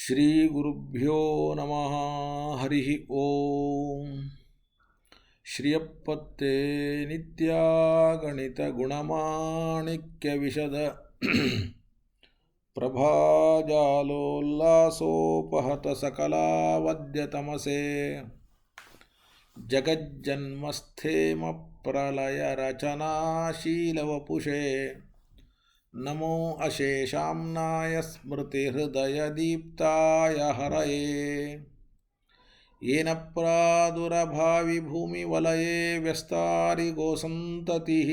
श्रीगुरुभ्यो नमः। हरि ओम। श्रियपत्ते नित्यागणितगुणमाणिक्यविशद प्रभाजालोल्लासोपहत सकलावद्यतमसे जगज्जन्मस्थेम प्रलयरचनाशीलवपुषे नमो अशेषाम्नाय स्मृतिहृदयदीप्ताय हरये येन प्रादुरभावि भूमिवलये व्यस्तारिगोसन्ततिः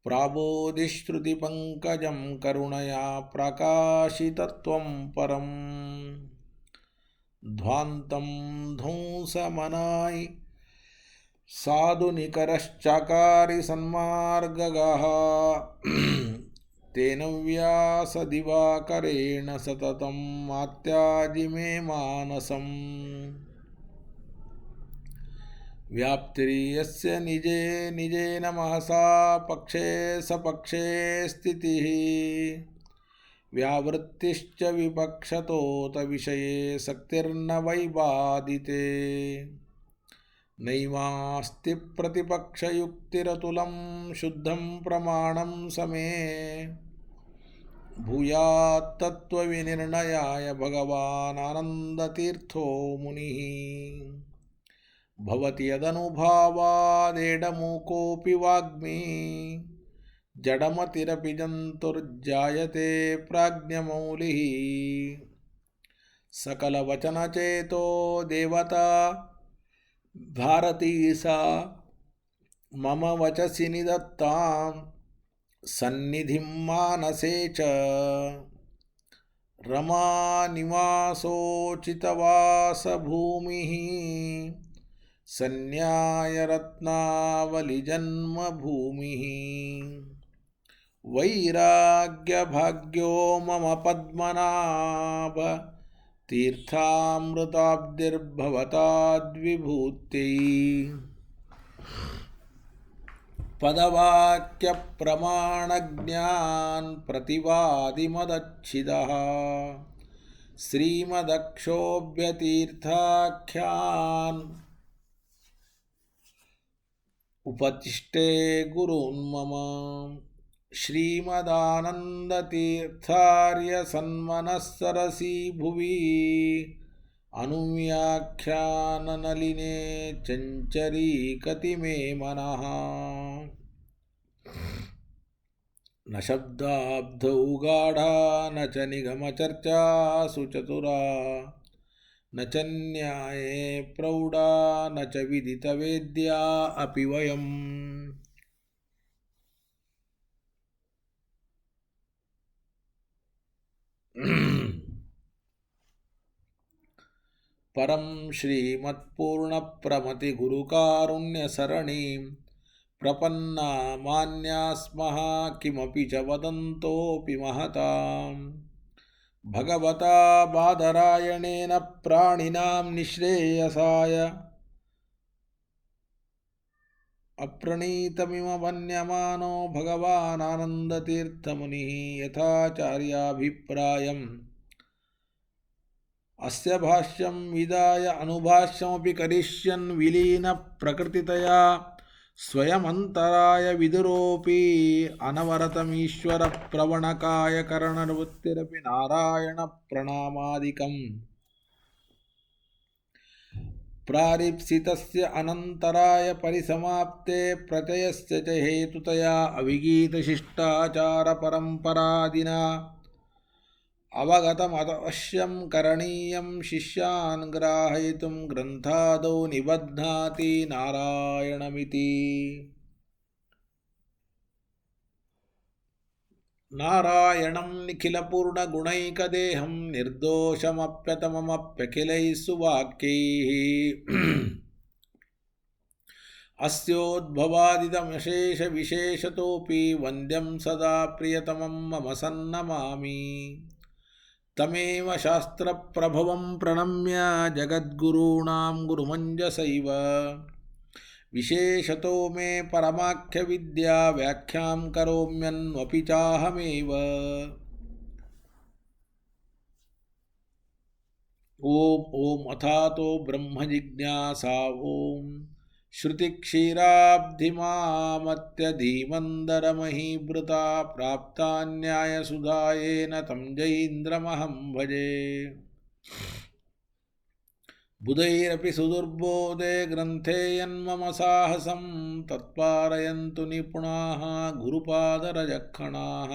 प्राबोधिश्रुतिपङ्कजं करुणया प्रकाशितत्वं परम् ध्वान्तं ध्वंसमनाय साधुनिकरश्चकारि सन्मार्गगः तेन व्यासदिवाकरेण सततं मात्याजि मे मानसम् व्याप्तिर्यस्य निजे निजेन महसा पक्षे सपक्षे स्थितिः व्यावृत्तिश्च विपक्षतोत विषये सक्तिर्न वैबादिते नैवास्ति प्रतिपक्षयुक्तिरतुलं शुद्धं प्रमाणं समे भूयात्तत्त्वविनिर्णयाय भगवान् आनन्दतीर्थो मुनिः भवति यदनुभावादेडमूकोऽपि वाग्मी जडमतिरपि जन्तुर्जायते प्राज्ञमौलिः सकलवचनचेतो देवता भारती सा मम वचसि निधत्तां सन्निधिं मानसे च रमानिवासोचितवासभूमिः सन्न्यायरत्नावलिजन्मभूमिः वैराग्यभाग्यो मम पद्मनाभ तीर्थामृताब्धिर्भवताद्विभूत्यै पदवाक्यप्रमाणज्ञान प्रतिवादिमदच्छिदः श्रीमदक्षोभ्यतीर्थाख्यान उपतिष्ठे गुरून्मम श्रीमदानन्दतीर्थार्य सन्मनस्सरसि भुवि अनुव्याख्याननलिने चञ्चरीकति मे मनः न शब्दाब्धौ गाढा न च निगमचर्चा सुचतुरा न च न्याये प्रौढा न च विदितवेद्या अपि वयम् परं श्रीमत्पूर्णप्रमतिगुरुकारुण्यसरणीं प्रपन्ना मान्या स्मः किमपि च वदन्तोऽपि महतां भगवता बादरायणेन प्राणिनां निःश्रेयसाय अप्रणीतमिम मन्यमानो भगवान् आनन्दतीर्थमुनिः यथाचार्याभिप्रायम् अस्य भाष्यं विदाय अनुभाष्यमपि करिष्यन् विलीन प्रकृतितया स्वयमन्तराय विदुरोऽपि अनवरतमीश्वर प्रवणकाय करणवृत्तिरपि नारायण प्रणामादिकम् प्रारीप्सितस्य अनन्तराय परिसमाप्ते प्रत्ययस्य च हेतुतया अविगीतशिष्टाचार परम्परादिना अवगतमवश्यं करणीयं शिष्यान् ग्राहयितुं ग्रन्थादौ निबध्नाति नारायणमिति। नारायणं निखिलपूर्णगुणैकदेहं निर्दोषमप्यतममप्यखिलैः सुवाक्यैः अस्योद्भवादिदमशेषविशेषतोऽपि वन्द्यं सदा प्रियतमं मम सन्नमामि तमेव शास्त्रप्रभवं प्रणम्य जगद्गुरूणां गुरुमञ्जसैव विशेषतो मे परमाख्यविद्या व्याख्यां करोम्यन्वपि चाहमेव। ಓಂ ಓಂ ಅಥಾತೋ ಬ್ರಹ್ಮ ಜಿಜ್ಞಾಸಾ ಓಂ ಶ್ರುತಿಕ್ಷೀರಾಬ್ಧಿಮಾಮತ್ಯಧೀಮಂದರಮಹೀಭೃತಾ ಪ್ರಾಪ್ತಾನ್ಯಾಯಸುಧಾಯೇನ ತಂ ಜೈಂದ್ರಮಹಂ ಭಜೆ ಬುಧೈರಪಿ ಸುದುರ್ಬೋಧೆ ಗ್ರಂಥೇ ಯನ್ಮಮ ಸಾಹಸಂ ತತ್ಪಾರಯಂತು ನಿಪುಣಾಃ ಗುರುಪಾದರಜಕ್ಷಣಾಃ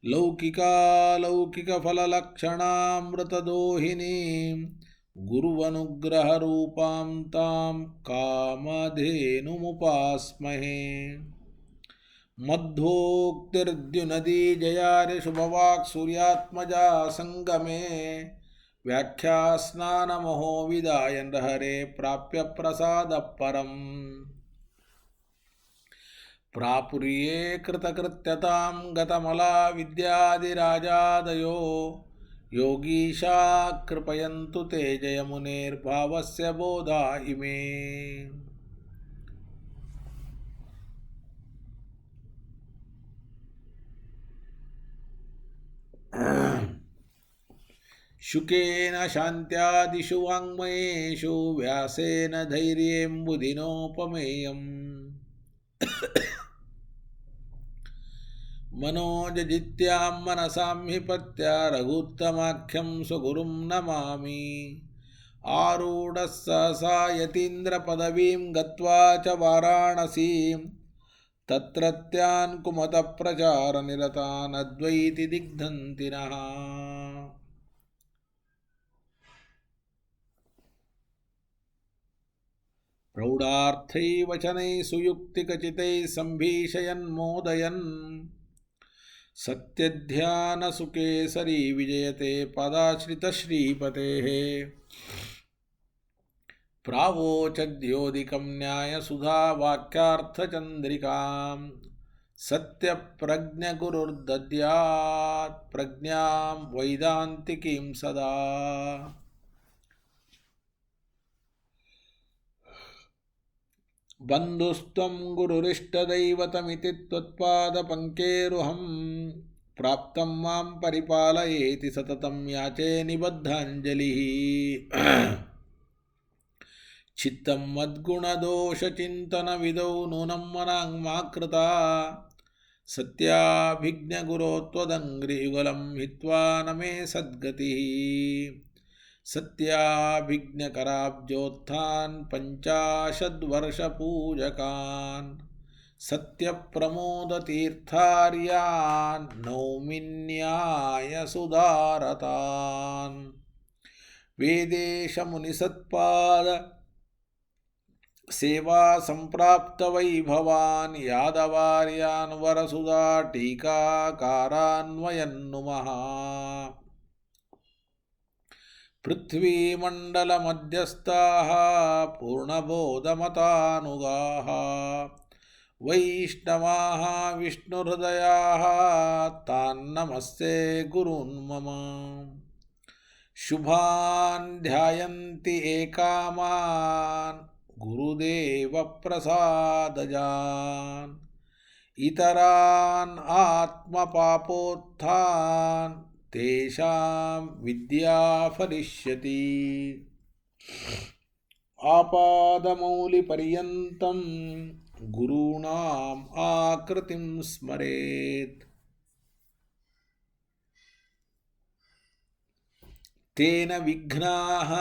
ಲೌಕಿಕಾಲೌಕಿಕಫಲಲಕ್ಷಣಾಮೃತದೋಹಿನೀಂ ಗುರುವನುಗ್ರಹರೂಪಾಂ ತಾಂ ಕಾಮಧೇನುಮುಪಾಸ್ಮಹೇ ಮಧ್ವೋಕ್ತಿರ್ದ್ಯುನದೀ ಜಯಾರಿ ಶುಭವಾಕ್ ಸೂರ್ಯಾತ್ಮಜಾ ಸಂಗಮೇ ವ್ಯಾಖ್ಯಾಸ್ನಾನಮಹೋ ವಿದಾಯನ್ ಹರೇ ಪ್ರಾಪ್ಯ ಪ್ರಸಾದ ಪರಂ ಪ್ರಾಪುರ್ಯೇ ಕೃತಕೃತ್ಯತಾಂ ಗತಮಲಾ ವಿದ್ಯಾದಿರಾಜಾದಯೋ ಯೋಗೀಶಾ ಕೃಪಯಂತು ತೇ ಜಯಮುನೇರ್ಭಾವಸ್ಯ ಬೋಧಾ ಇಮೇ ಶುಕೇನ ಶಾಂತ್ಯಾದಿಷು ವಾङ्ಮಯೇಷು ವ್ಯಾಸೇನ ಧೈರ್ಯೇಂಬುದಿನೋಪಮೇಯಂ ಮನೋಜಜಿತ್ಯಾಂ ಮನಸಾಂ ಹಿ ಪತ್ಯ ರಘುತ್ತಮಾಖ್ಯಂ ಸ್ವಗುರುಂ ನಮಾಮಿ ಆರೂಢಃ ಸಹಸಾ ಯತೀಂದ್ರಪದವೀಂ ಗತ್ವಾ ಚ ವಾರಾಣಸೀಂ ತತ್ರತ್ಯಾನ್ ಕುಮತಪ್ರಚಾರನಿರತಾನ್ ಅದ್ವೈತಿ ದಿಗ್ಧಂತಿನಃ ಪ್ರೌಢಾರ್ಥೈ ವಚನೈ ಸುಯುಕ್ತಿಕಚಿತೈ ಸಂಭೀಷಯನ್ಮೋದಯನ್ ಸತ್ಯಧ್ಯಾನಸುಕೇಸರಿ ವಿಜಯತೆ ಪದಾಶ್ರಿತಶ್ರೀಪತೇಃ ಪ್ರಾವೋಚದ್ಯೋದಿಕಂ ನ್ಯಾಯಸುಧಾ ವಾಕ್ಯಾರ್ಥಚಂದ್ರಿಕಾಂ ಸತ್ಯಪ್ರಜ್ಞಗುರುರ್ದದ್ಯಾತ್ ಪ್ರಜ್ಞಾಂ ವೈದಾಂತಿಕೀಂ ಸದಾ ಬಂಧುಸ್ತ್ವಂ ಗುರುರಿಷ್ಟದೈವತಮಿತಿ ತ್ವತ್ಪಾದಪಂಕೇರುಹಂ ಪ್ರಾಪ್ತಂ ಮಾಂ ಪರಿಪಾಲಯೇತಿ ಸತತಂ ಯಾಚೆ ನಿಬದ್ಧಾಂಜಲಿಃ ಚಿತ್ತಂ ಮದ್ಗುಣದೋಷಚಿಂತನವಿದೌ ನೂನಂ ಮನಾಂಮಾಕೃತಾ ಸತ್ಯಾಭಿಜ್ಞಗುರೋ ತ್ವದಂಘ್ರಿಯುಗಲಂ ಹಿತ್ವಾ ನ ಮೇ ಸದ್ಗತಿಃ ಸತ್ಯಾಭಿಜ್ಞಕರಾಬ್ಜೋತ್ಥಾನ್ ಪಂಚಾಶದ್ವರ್ಷಪೂಜಕಾನ್ ಸತ್ಯಪ್ರಮೋದತೀರ್ಥಾರ್ಯಾನ್ ನೌಮಿನ್ಯಾಯಸುಧಾರತಾನ್ ವೇದೇಶಮುನಿಸತ್ಪಾದ ಸೇವಾ ಸಂಪ್ರಾಪ್ತವೈಭವಾನ್ ಯಾದವಾರ್ಯಾನ್ ವರಸುಧಾ ಟೀಕಾಕಾರಾನ್ವಯನ್ನುಮಃ ಪೃಥ್ವೀಮಂಡಲಮಧ್ಯಸ್ಥಾಃ ಪೂರ್ಣಬೋಧಮತಾನುಗಾಃ ವೈಷ್ಣವಾಃ ವಿಷ್ಣುಹೃದಯಾಃ ತಾನ್ನಮಸ್ತೆ ಗುರುನ್ ಮಮ ಶುಭಾನ್ ಧ್ಯಾಯಂತಿ ಏಕಾಮಾನ್ ಗುರುದೇವಪ್ರಸಾದಜಾನ್ ಇತರಾನ್ ಆತ್ಮಪಾಪೋತ್ಥಾನ್ ತೇಷಾಂ ವಿದ್ಯಾ ಫಲಿಷ್ಯತಿ ಆಪಾದಮೌಲಿಪರ್ಯಂತಂ ಗುರುಣಾಂ ಆಕೃತಿಂ ಸ್ಮರೇತ್ ತೇನ ವಿಘ್ನಾಃ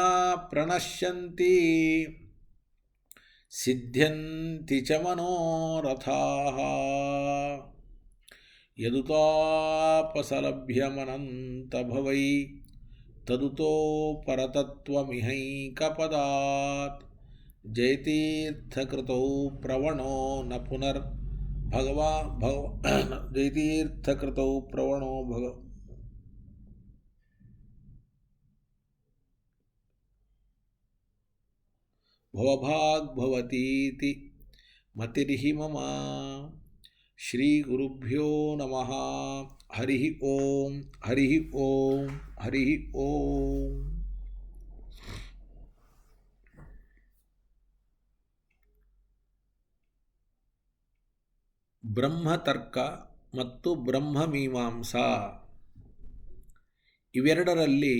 ಪ್ರಣಶ್ಯಂತಿ ಸಿದ್ಧ್ಯಂತಿ ಚ ಮನೋರಥಾಃ ಯದುತಾಪಸಲಭ್ಯಮನಂತಭವೈ ತದುತೋ ಪರತತ್ವಮಿಹೈಕಪದಾತ್ ಜಯತೀರ್ಥಕೃತೌ ಪ್ರವಣೋ ನ ಪುನರ್ ಜಯತೀರ್ಥಕೃತೌ ಪ್ರವಣೋ ಭವಭಾಗ್ಭವತೀತಿ ಮತಿರ್ಹಿ ಮಮ ಶ್ರೀ ಗುರುಭ್ಯೋ ನಮಃ ಹರಿ ಓಂ ಹರಿ ಓಂ ಹರಿ ಓಂ ಬ್ರಹ್ಮತರ್ಕ ಮತ್ತು ಬ್ರಹ್ಮಮೀಮಾಂಸಾ ಇವೆರಡರಲ್ಲಿ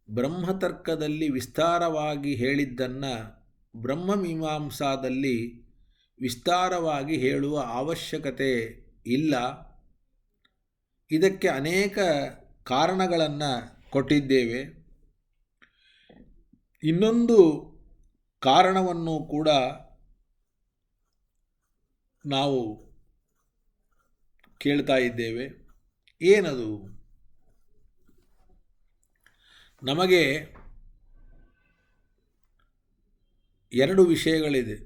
ಬ್ರಹ್ಮತರ್ಕದಲ್ಲಿ ವಿಸ್ತಾರವಾಗಿ ಹೇಳಿದ್ದನ್ನು ಬ್ರಹ್ಮಮೀಮಾಂಸಾದಲ್ಲಿ ವಿಸ್ತಾರವಾಗಿ ಹೇಳುವ ಅವಶ್ಯಕತೆ ಇಲ್ಲ. ಇದಕ್ಕೆ ಅನೇಕ ಕಾರಣಗಳನ್ನು ಕೊಟ್ಟಿದ್ದೇವೆ. ಇನ್ನೊಂದು ಕಾರಣವನ್ನು ಕೂಡ ನಾವು ಕೇಳ್ತಾ ಇದ್ದೇವೆ. ಏನದು? ನಮಗೆ ಎರಡು ವಿಷಯಗಳಿದೆ.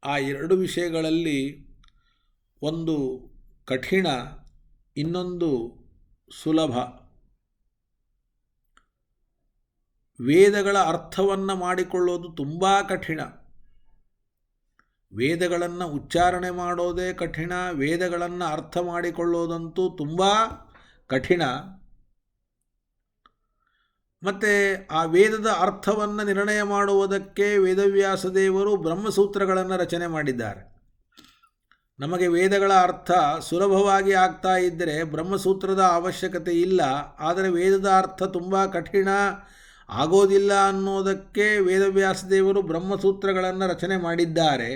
ಆ ಎರಡು ವಿಷಯಗಳಲ್ಲಿ ಒಂದು ಕಠಿಣ, ಇನ್ನೊಂದು ಸುಲಭ. ವೇದಗಳ ಅರ್ಥವನ್ನು ಮಾಡಿಕೊಳ್ಳೋದು ತುಂಬ ಕಠಿಣ. ವೇದಗಳನ್ನು ಉಚ್ಚಾರಣೆ ಮಾಡೋದೇ ಕಠಿಣ. ವೇದಗಳನ್ನು ಅರ್ಥ ಮಾಡಿಕೊಳ್ಳೋದಂತೂ ತುಂಬ ಕಠಿಣ. ಮತ್ತು ಆ ವೇದದ ಅರ್ಥವನ್ನು ನಿರ್ಣಯ ಮಾಡುವುದಕ್ಕೆ ವೇದವ್ಯಾಸ ದೇವರು ಬ್ರಹ್ಮಸೂತ್ರಗಳನ್ನು ರಚನೆ ಮಾಡಿದ್ದಾರೆ. ನಮಗೆ ವೇದಗಳ ಅರ್ಥ ಸುಲಭವಾಗಿ ಆಗ್ತಾ ಇದ್ದರೆ ಬ್ರಹ್ಮಸೂತ್ರದ ಅವಶ್ಯಕತೆ ಇಲ್ಲ. ಆದರೆ ವೇದದ ಅರ್ಥ ತುಂಬ ಕಠಿಣ ಆಗೋದಿಲ್ಲ ಅನ್ನೋದಕ್ಕೆ ವೇದವ್ಯಾಸ ದೇವರು ಬ್ರಹ್ಮಸೂತ್ರಗಳನ್ನು ರಚನೆ ಮಾಡಿದ್ದಾರೆ.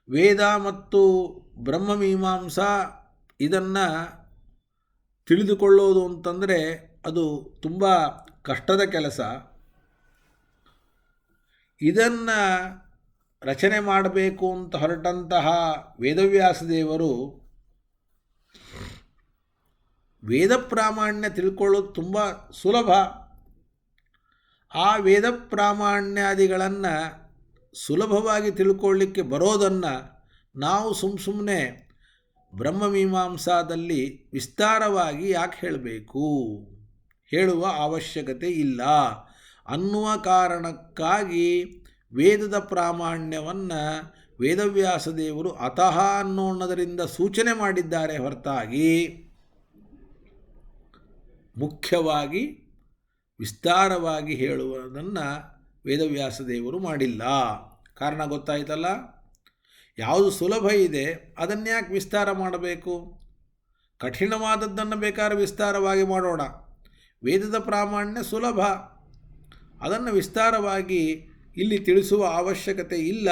ವೇದ ಮತ್ತು ಬ್ರಹ್ಮಮೀಮಾಂಸಾ ಇದನ್ನು ತಿಳಿದುಕೊಳ್ಳೋದು ಅಂತಂದರೆ ಅದು ತುಂಬ ಕಷ್ಟದ ಕೆಲಸ. ಇದನ್ನು ರಚನೆ ಮಾಡಬೇಕು ಅಂತ ಹೊರಟಂತಹ ವೇದವ್ಯಾಸ ದೇವರು ವೇದ ಪ್ರಾಮಾಣ್ಯ ತಿಳ್ಕೊಳ್ಳೋದು ತುಂಬ ಸುಲಭ. ಆ ವೇದ ಪ್ರಾಮಾಣ್ಯಾದಿಗಳನ್ನು ಸುಲಭವಾಗಿ ತಿಳ್ಕೊಳ್ಳಿಕ್ಕೆ ಬರೋದನ್ನು ನಾವು ಸುಮ್ಮನೆ ಬ್ರಹ್ಮಮೀಮಾಂಸಾದಲ್ಲಿ ವಿಸ್ತಾರವಾಗಿ ಯಾಕೆ ಹೇಳಬೇಕು, ಹೇಳುವ ಅವಶ್ಯಕತೆ ಇಲ್ಲ ಅನ್ನುವ ಕಾರಣಕ್ಕಾಗಿ ವೇದದ ಪ್ರಾಮಾಣ್ಯವನ್ನು ವೇದವ್ಯಾಸ ದೇವರು ಅತಃ ಅನ್ನೋದರಿಂದ ಸೂಚನೆ ಮಾಡಿದ್ದಾರೆ ಹೊರತಾಗಿ ಮುಖ್ಯವಾಗಿ ವಿಸ್ತಾರವಾಗಿ ಹೇಳುವುದನ್ನು ವೇದವ್ಯಾಸ ದೇವರು ಮಾಡಿಲ್ಲ. ಕಾರಣ ಗೊತ್ತಾಯ್ತಲ್ಲ? ಯಾವುದು ಸುಲಭ ಇದೆ ಅದನ್ನ್ಯಾಕೆ ವಿಸ್ತಾರ ಮಾಡಬೇಕು? ಕಠಿಣವಾದದ್ದನ್ನು ಬೇಕಾದ್ರೆ ವಿಸ್ತಾರವಾಗಿ ಮಾಡೋಣ. ವೇದದ ಪ್ರಾಮಾಣ್ಯ ಸುಲಭ, ಅದನ್ನು ವಿಸ್ತಾರವಾಗಿ ಇಲ್ಲಿ ತಿಳಿಸುವ ಅವಶ್ಯಕತೆ ಇಲ್ಲ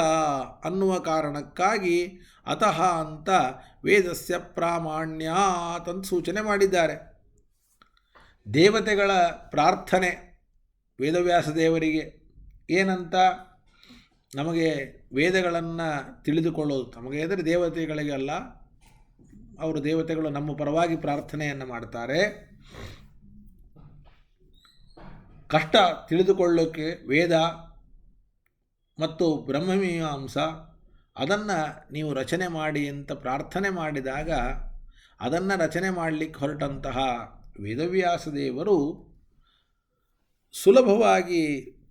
ಅನ್ನುವ ಕಾರಣಕ್ಕಾಗಿ ಅತಃ ಅಂತ ವೇದಸ್ಯ ಪ್ರಾಮಾಣ್ಯಾತ್ ಅಂತ ಸೂಚನೆ ಮಾಡಿದ್ದಾರೆ. ದೇವತೆಗಳ ಪ್ರಾರ್ಥನೆ ವೇದವ್ಯಾಸ ದೇವರಿಗೆ ಏನಂತ? ನಮಗೆ ವೇದಗಳನ್ನು ತಿಳಿದುಕೊಳ್ಳೋದು, ನಮಗೆ ಅಂದರೆ ದೇವತೆಗಳಿಗೆ ಅಲ್ಲ, ಅವರು ದೇವತೆಗಳು ನಮ್ಮ ಪರವಾಗಿ ಪ್ರಾರ್ಥನೆಯನ್ನು ಮಾಡ್ತಾರೆ. ಕಷ್ಟ ತಿಳಿದುಕೊಳ್ಳೋಕ್ಕೆ ವೇದ ಮತ್ತು ಬ್ರಹ್ಮಮೀಮಾಂಸ ಅದನ್ನು ನೀವು ರಚನೆ ಮಾಡಿ ಅಂತ ಪ್ರಾರ್ಥನೆ ಮಾಡಿದಾಗ ಅದನ್ನು ರಚನೆ ಮಾಡಲಿಕ್ಕೆ ಹೊರಟಂತಹ ವೇದವ್ಯಾಸ ದೇವರು ಸುಲಭವಾಗಿ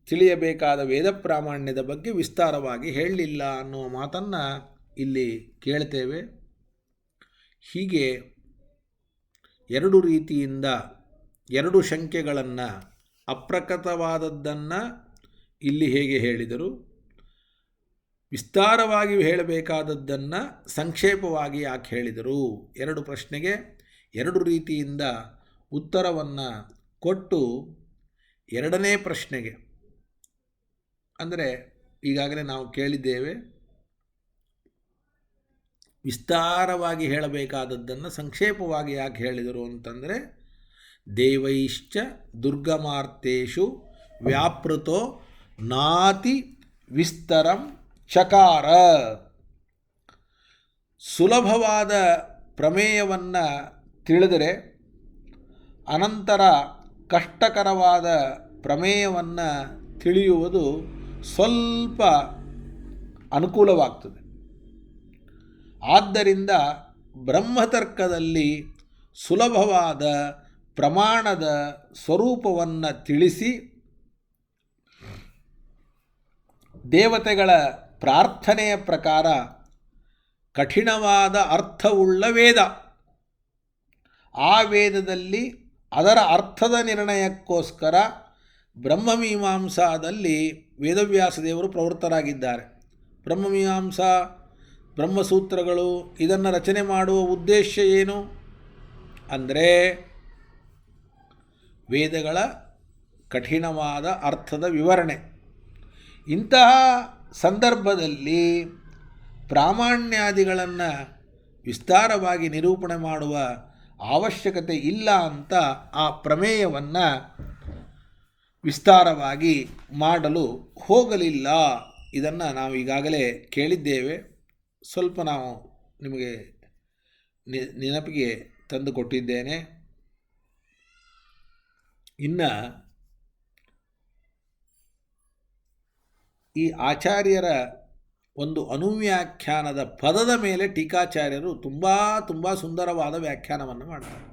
ತಿಳಿಯಬೇಕಾದ ವೇದ ಪ್ರಾಮಾಣ್ಯದ ಬಗ್ಗೆ ವಿಸ್ತಾರವಾಗಿ ಹೇಳಲಿಲ್ಲ ಅನ್ನುವ ಮಾತನ್ನು ಇಲ್ಲಿ ಕೇಳ್ತೇವೆ. ಹೀಗೆ ಎರಡು ರೀತಿಯಿಂದ ಎರಡು ಶಂಕೆಗಳನ್ನು, ಅಪ್ರಕಟವಾದದ್ದನ್ನು ಇಲ್ಲಿ ಹೇಗೆ ಹೇಳಿದರು, ವಿಸ್ತಾರವಾಗಿ ಹೇಳಬೇಕಾದದ್ದನ್ನು ಸಂಕ್ಷೇಪವಾಗಿ ಯಾಕೆ ಹೇಳಿದರು, ಎರಡು ಪ್ರಶ್ನೆಗೆ ಎರಡು ರೀತಿಯಿಂದ ಉತ್ತರವನ್ನು ಕೊಟ್ಟು ಎರಡನೇ ಪ್ರಶ್ನೆಗೆ, ಅಂದರೆ ಈಗಾಗಲೇ ನಾವು ಕೇಳಿದ್ದೇವೆ, ವಿಸ್ತಾರವಾಗಿ ಹೇಳಬೇಕಾದದ್ದನ್ನು ಸಂಕ್ಷೇಪವಾಗಿ ಯಾಕೆ ಹೇಳಿದರು ಅಂತಂದರೆ ದೇವೈಶ್ಚ ದುರ್ಗಮಾರ್ತೇಷು ವ್ಯಾಪೃತೋ ನಾತಿ ವಿಸ್ತರಂ ಚಕಾರ. ಸುಲಭವಾದ ಪ್ರಮೇಯವನ್ನು ತಿಳಿದರೆ ಅನಂತರ ಕಷ್ಟಕರವಾದ ಪ್ರಮೇಯವನ್ನು ತಿಳಿಯುವುದು ಸ್ವಲ್ಪ ಅನುಕೂಲವಾಗ್ತದೆ. ಆದ್ದರಿಂದ ಬ್ರಹ್ಮತರ್ಕದಲ್ಲಿ ಸುಲಭವಾದ ಪ್ರಮಾಣದ ಸ್ವರೂಪವನ್ನು ತಿಳಿಸಿ ದೇವತೆಗಳ ಪ್ರಾರ್ಥನೆಯ ಪ್ರಕಾರ ಕಠಿಣವಾದ ಅರ್ಥವುಳ್ಳ ವೇದ, ಆ ವೇದದಲ್ಲಿ ಅದರ ಅರ್ಥದ ನಿರ್ಣಯಕ್ಕೋಸ್ಕರ ಬ್ರಹ್ಮಮೀಮಾಂಸಾದಲ್ಲಿ ವೇದವ್ಯಾಸ ದೇವರು ಪ್ರವೃತ್ತರಾಗಿದ್ದಾರೆ. ಬ್ರಹ್ಮಮೀಮಾಂಸಾ ಬ್ರಹ್ಮಸೂತ್ರಗಳು ಇದನ್ನು ರಚನೆ ಮಾಡುವ ಉದ್ದೇಶ ಏನು ಅಂದರೆ ವೇದಗಳ ಕಠಿಣವಾದ ಅರ್ಥದ ವಿವರಣೆ. ಇಂತಹ ಸಂದರ್ಭದಲ್ಲಿ ಪ್ರಾಮಾಣ್ಯಾದಿಗಳನ್ನು ವಿಸ್ತಾರವಾಗಿ ನಿರೂಪಣೆ ಮಾಡುವ ಅವಶ್ಯಕತೆ ಇಲ್ಲ ಅಂತ ಆ ಪ್ರಮೇಯವನ್ನು ವಿಸ್ತಾರವಾಗಿ ಮಾಡಲು ಹೋಗಲಿಲ್ಲ. ಇದನ್ನು ನಾವು ಈಗಾಗಲೇ ಕೇಳಿದ್ದೇವೆ. ಸ್ವಲ್ಪ ನಾವು ನಿಮಗೆ ನೆನಪಿಗೆ ತಂದುಕೊಟ್ಟಿದ್ದೇನೆ. ಇನ್ನು ಈ ಆಚಾರ್ಯರ ಒಂದು ಅನುವ್ಯಾಖ್ಯಾನದ ಪದದ ಮೇಲೆ ಟೀಕಾಚಾರ್ಯರು ತುಂಬ ಸುಂದರವಾದ ವ್ಯಾಖ್ಯಾನವನ್ನು ಮಾಡ್ತಾರೆ.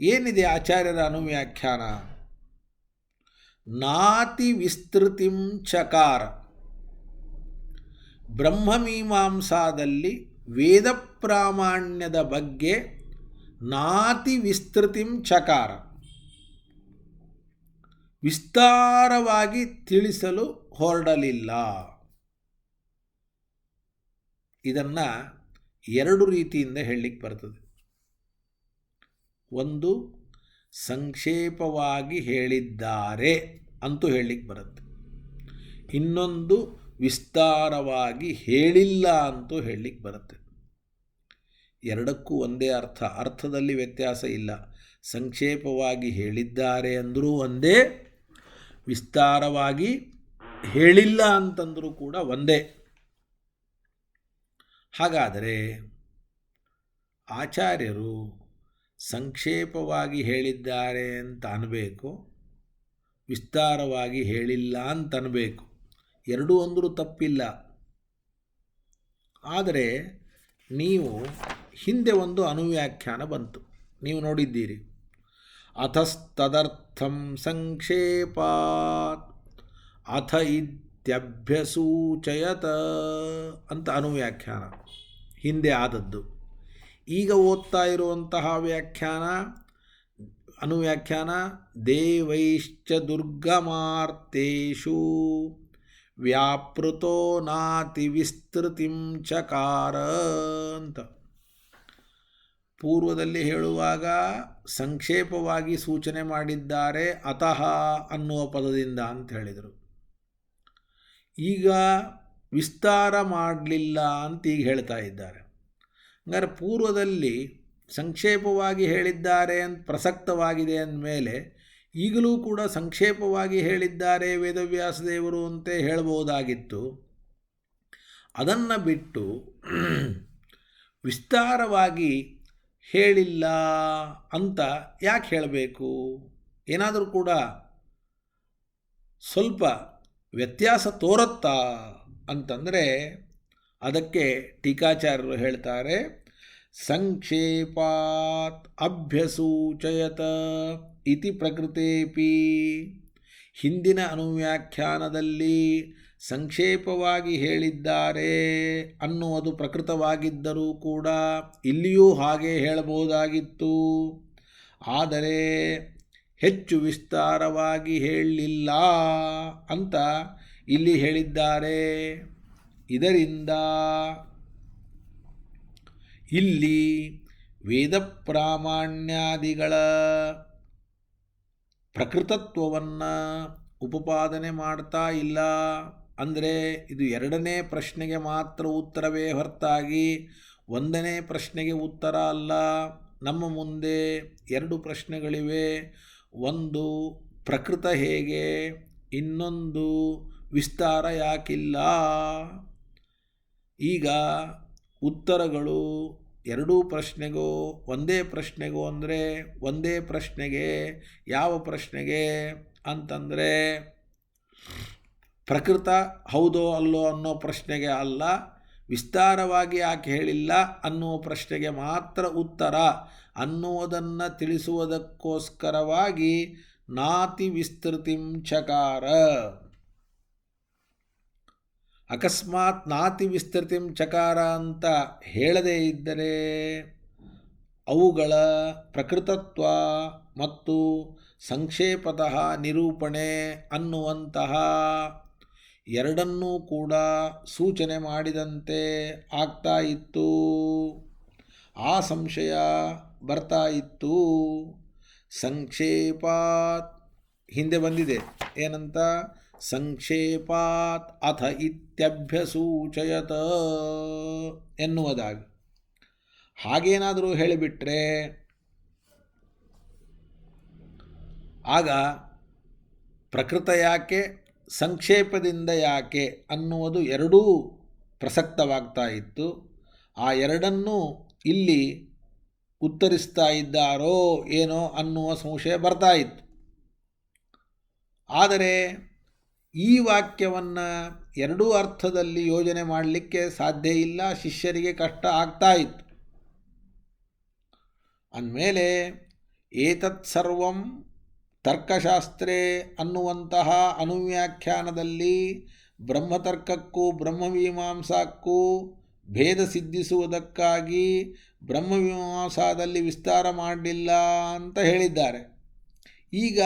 ಏನಿದೆ ಆಚಾರ್ಯರ ಅನುವ್ಯಾಖ್ಯಾನ? ನಾತಿ ವಿಸ್ತೃತಿಂ ಚಕಾರ. ಬ್ರಹ್ಮಮೀಮಾಂಸಾದಲ್ಲಿ ವೇದ ಪ್ರಾಮಾಣ್ಯದ ಬಗ್ಗೆ ನಾತಿ ವಿಸ್ತೃತಿಂ ಚಕಾರ, ವಿಸ್ತಾರವಾಗಿ ತಿಳಿಸಲು ಹೊರಡಲಿಲ್ಲ. ಇದನ್ನು ಎರಡು ರೀತಿಯಿಂದ ಹೇಳಲಿಕ್ಕೆ ಬರ್ತದೆ. ಒಂದು, ಸಂಕ್ಷೇಪವಾಗಿ ಹೇಳಿದ್ದಾರೆ ಅಂತೂ ಹೇಳಲಿಕ್ಕೆ ಬರುತ್ತೆ. ಇನ್ನೊಂದು, ವಿಸ್ತಾರವಾಗಿ ಹೇಳಿಲ್ಲ ಅಂತೂ ಹೇಳಲಿಕ್ಕೆ ಬರುತ್ತೆ. ಎರಡಕ್ಕೂ ಒಂದೇ ಅರ್ಥದಲ್ಲಿ ವ್ಯತ್ಯಾಸ ಇಲ್ಲ. ಸಂಕ್ಷೇಪವಾಗಿ ಹೇಳಿದ್ದಾರೆ ಅಂದರೂ ಒಂದೇ, ವಿಸ್ತಾರವಾಗಿ ಹೇಳಿಲ್ಲ ಅಂತಂದರೂ ಕೂಡ ಒಂದೇ. ಹಾಗಾದರೆ ಆಚಾರ್ಯರು ಸಂಕ್ಷೇಪವಾಗಿ ಹೇಳಿದ್ದಾರೆ ಅಂತ ಅನ್ನಬೇಕು, ವಿಸ್ತಾರವಾಗಿ ಹೇಳಿಲ್ಲ ಅಂತ ಅನ್ನಬೇಕು. ಎರಡೂ ಅಂದರೂ ತಪ್ಪಿಲ್ಲ. ಆದರೆ ನೀವು ಹಿಂದೆ ಒಂದು ಅನುವ್ಯಾಖ್ಯಾನ ಬಂತು, ನೀವು ನೋಡಿದ್ದೀರಿ. ಅಥಸ್ತದರ್ಥಂ ಸಂಕ್ಷೇಪಾತ್ ಅಥ ಇತ್ಯಭ್ಯಸೂಚಯತ ಅಂತ ಅನುವ್ಯಾಖ್ಯಾನ ಹಿಂದೆ ಆದದ್ದು. ಈಗ ಓದ್ತಾ ಇರುವಂತಹ ಅನುವ್ಯಾಖ್ಯಾನ ದೇವೈಶ್ಚ ದುರ್ಗಮಾರ್ತೇಷು ವ್ಯಾಪೃತೋ ನಾತಿ ವಿಸ್ತೃತಿಂ ಚಕಾರ ಅಂತ. ಪೂರ್ವದಲ್ಲಿ ಹೇಳುವಾಗ ಸಂಕ್ಷೇಪವಾಗಿ ಸೂಚನೆ ಮಾಡಿದ್ದಾರೆ ಅತಃ ಅನ್ನುವ ಪದದಿಂದ ಅಂತ ಹೇಳಿದರು. ಈಗ ವಿಸ್ತಾರ ಮಾಡಲಿಲ್ಲ ಅಂತ ಈಗ ಹೇಳ್ತಾ ಇದ್ದಾರೆ. ಹಂಗಾರೆ ಪೂರ್ವದಲ್ಲಿ ಸಂಕ್ಷೇಪವಾಗಿ ಹೇಳಿದ್ದಾರೆ ಅಂತ ಪ್ರಸಕ್ತವಾಗಿದೆ ಅಂದಮೇಲೆ ಈಗಲೂ ಕೂಡ ಸಂಕ್ಷೇಪವಾಗಿ ಹೇಳಿದ್ದಾರೆ ವೇದವ್ಯಾಸದೇವರು ಅಂತ ಹೇಳಬಹುದಾಗಿತ್ತು. ಅದನ್ನು ಬಿಟ್ಟು ವಿಸ್ತಾರವಾಗಿ ಹೇಳಿಲ್ಲ ಅಂತ ಯಾಕೆ ಹೇಳಬೇಕು? ಏನಾದರೂ ಕೂಡ ಸ್ವಲ್ಪ ವ್ಯತ್ಯಾಸ ತೋರುತ್ತಾ ಅಂತಂದರೆ ಅದಕ್ಕೆ ಟೀಕಾಚಾರ್ಯರು ಹೇಳ್ತಾರೆ, ಸಂಕ್ಷೇಪಾತ್ ಅಭ್ಯಸೂಚಯತ ಇತಿ ಪ್ರಕೃತೇಪಿ. ಹಿಂದಿನ ಅನುವ್ಯಾಖ್ಯಾನದಲ್ಲಿ ಸಂಕ್ಷೇಪವಾಗಿ ಹೇಳಿದ್ದಾರೆ ಅನ್ನುವುದು ಪ್ರಕೃತವಾಗಿದ್ದರೂ ಕೂಡ ಇಲ್ಲಿಯೂ ಹಾಗೆ ಹೇಳಬಹುದಾಗಿತ್ತು. ಆದರೆ ಹೆಚ್ಚು ವಿಸ್ತಾರವಾಗಿ ಹೇಳಲಿಲ್ಲ ಅಂತ ಇಲ್ಲಿ ಹೇಳಿದ್ದಾರೆ. ಇದರಿಂದ ಇಲ್ಲಿ ವೇದ ಪ್ರಾಮಾಣ್ಯಾದಿಗಳ ಪ್ರಕೃತತ್ವವನ್ನು ಉಪಪಾದನೆ ಮಾಡ್ತಾ ಇಲ್ಲ. ಅಂದರೆ ಇದು ಎರಡನೇ ಪ್ರಶ್ನೆಗೆ ಮಾತ್ರ ಉತ್ತರವೇ ಹೊರತಾಗಿ ಒಂದನೇ ಪ್ರಶ್ನೆಗೆ ಉತ್ತರ ಅಲ್ಲ. ನಮ್ಮ ಮುಂದೆ ಎರಡು ಪ್ರಶ್ನೆಗಳಿವೆ. ಒಂದು ಪ್ರಕೃತ ಹೇಗೆ, ಇನ್ನೊಂದು ವಿಸ್ತಾರ ಯಾಕಿಲ್ಲ. ಈಗ ಉತ್ತರಗಳು ಎರಡೂ ಪ್ರಶ್ನೆಗೂ ಒಂದೇ ಪ್ರಶ್ನೆಗೂ ಅಂದರೆ ಒಂದೇ ಪ್ರಶ್ನೆಗೆ ಯಾವ ಪ್ರಶ್ನೆಗೆ ಅಂತಂದರೆ ಪ್ರಕೃತ ಹೌದೋ ಅಲ್ಲೋ ಅನ್ನೋ ಪ್ರಶ್ನೆಗೆ ಅಲ್ಲ, ವಿಸ್ತಾರವಾಗಿ ಯಾಕೆ ಹೇಳಿಲ್ಲ ಅನ್ನುವ ಪ್ರಶ್ನೆಗೆ ಮಾತ್ರ ಉತ್ತರ ಅನ್ನುವುದನ್ನು ತಿಳಿಸುವುದಕ್ಕೋಸ್ಕರವಾಗಿ ನಾತಿ ವಿಸ್ತೃತಿಂ ಚಕಾರ. ಅಕಸ್ಮಾತ್ ನಾತಿ ವಿಸ್ತೃತಿಂ ಚಕಾರ ಅಂತ ಹೇಳದೇ ಇದ್ದರೆ ಅವುಗಳ ಪ್ರಕೃತತ್ವ ಮತ್ತು ಸಂಕ್ಷೇಪತಃ ನಿರೂಪಣೆ ಅನ್ನುವಂತಹ ಎರಡನ್ನೂ ಕೂಡ ಸೂಚನೆ ಮಾಡಿದಂತೆ ಆಗ್ತಾ ಇತ್ತು. ಆ ಸಂಶಯ ಬರ್ತಾ ಇತ್ತು. ಸಂಕ್ಷೇಪಾತ್ ಹಿಂದೆ ಬಂದಿದೆ ಏನಂತ, ಸಂಕ್ಷೇಪಾತ್ ಅಥ ಇತ್ಯಭ್ಯಸೂಚಯತ ಎನ್ನುವುದಾಗಿ. ಹಾಗೇನಾದರೂ ಹೇಳಿಬಿಟ್ರೆ ಆಗ ಪ್ರಕೃತ ಯಾಕೆ ಸಂಕ್ಷೇಪದಿಂದ ಯಾಕೆ ಅನ್ನುವುದು ಎರಡೂ ಪ್ರಸಕ್ತವಾಗ್ತಾ ಇತ್ತು. ಆ ಎರಡನ್ನೂ ಇಲ್ಲಿ ಉತ್ತರಿಸ್ತಾ ಇದ್ದಾರೋ ಏನೋ ಅನ್ನುವ ಸಂಶಯ ಬರ್ತಾ ಇತ್ತು. ಆದರೆ ಈ ವಾಕ್ಯವನ್ನು ಎರಡೂ ಅರ್ಥದಲ್ಲಿ ಯೋಜನೆ ಮಾಡಲಿಕ್ಕೆ ಸಾಧ್ಯ ಇಲ್ಲ, ಶಿಷ್ಯರಿಗೆ ಕಷ್ಟ ಆಗ್ತಾ ಇತ್ತು. ಅಂದಮೇಲೆ ಏತತ್ ಸರ್ವಂ ತರ್ಕಶಾಸ್ತ್ರೇ ಅನ್ನುವಂತಹ ಅನುವ್ಯಾಖ್ಯಾನದಲ್ಲಿ ಬ್ರಹ್ಮತರ್ಕಕ್ಕೂ ಬ್ರಹ್ಮಮೀಮಾಂಸಾಕ್ಕೂ ಭೇದ ಸಿದ್ಧಿಸುವುದಕ್ಕಾಗಿ ಬ್ರಹ್ಮಮೀಮಾಂಸಾದಲ್ಲಿ ವಿಸ್ತಾರ ಮಾಡಲಿಲ್ಲ ಅಂತ ಹೇಳಿದ್ದಾರೆ. ಈಗ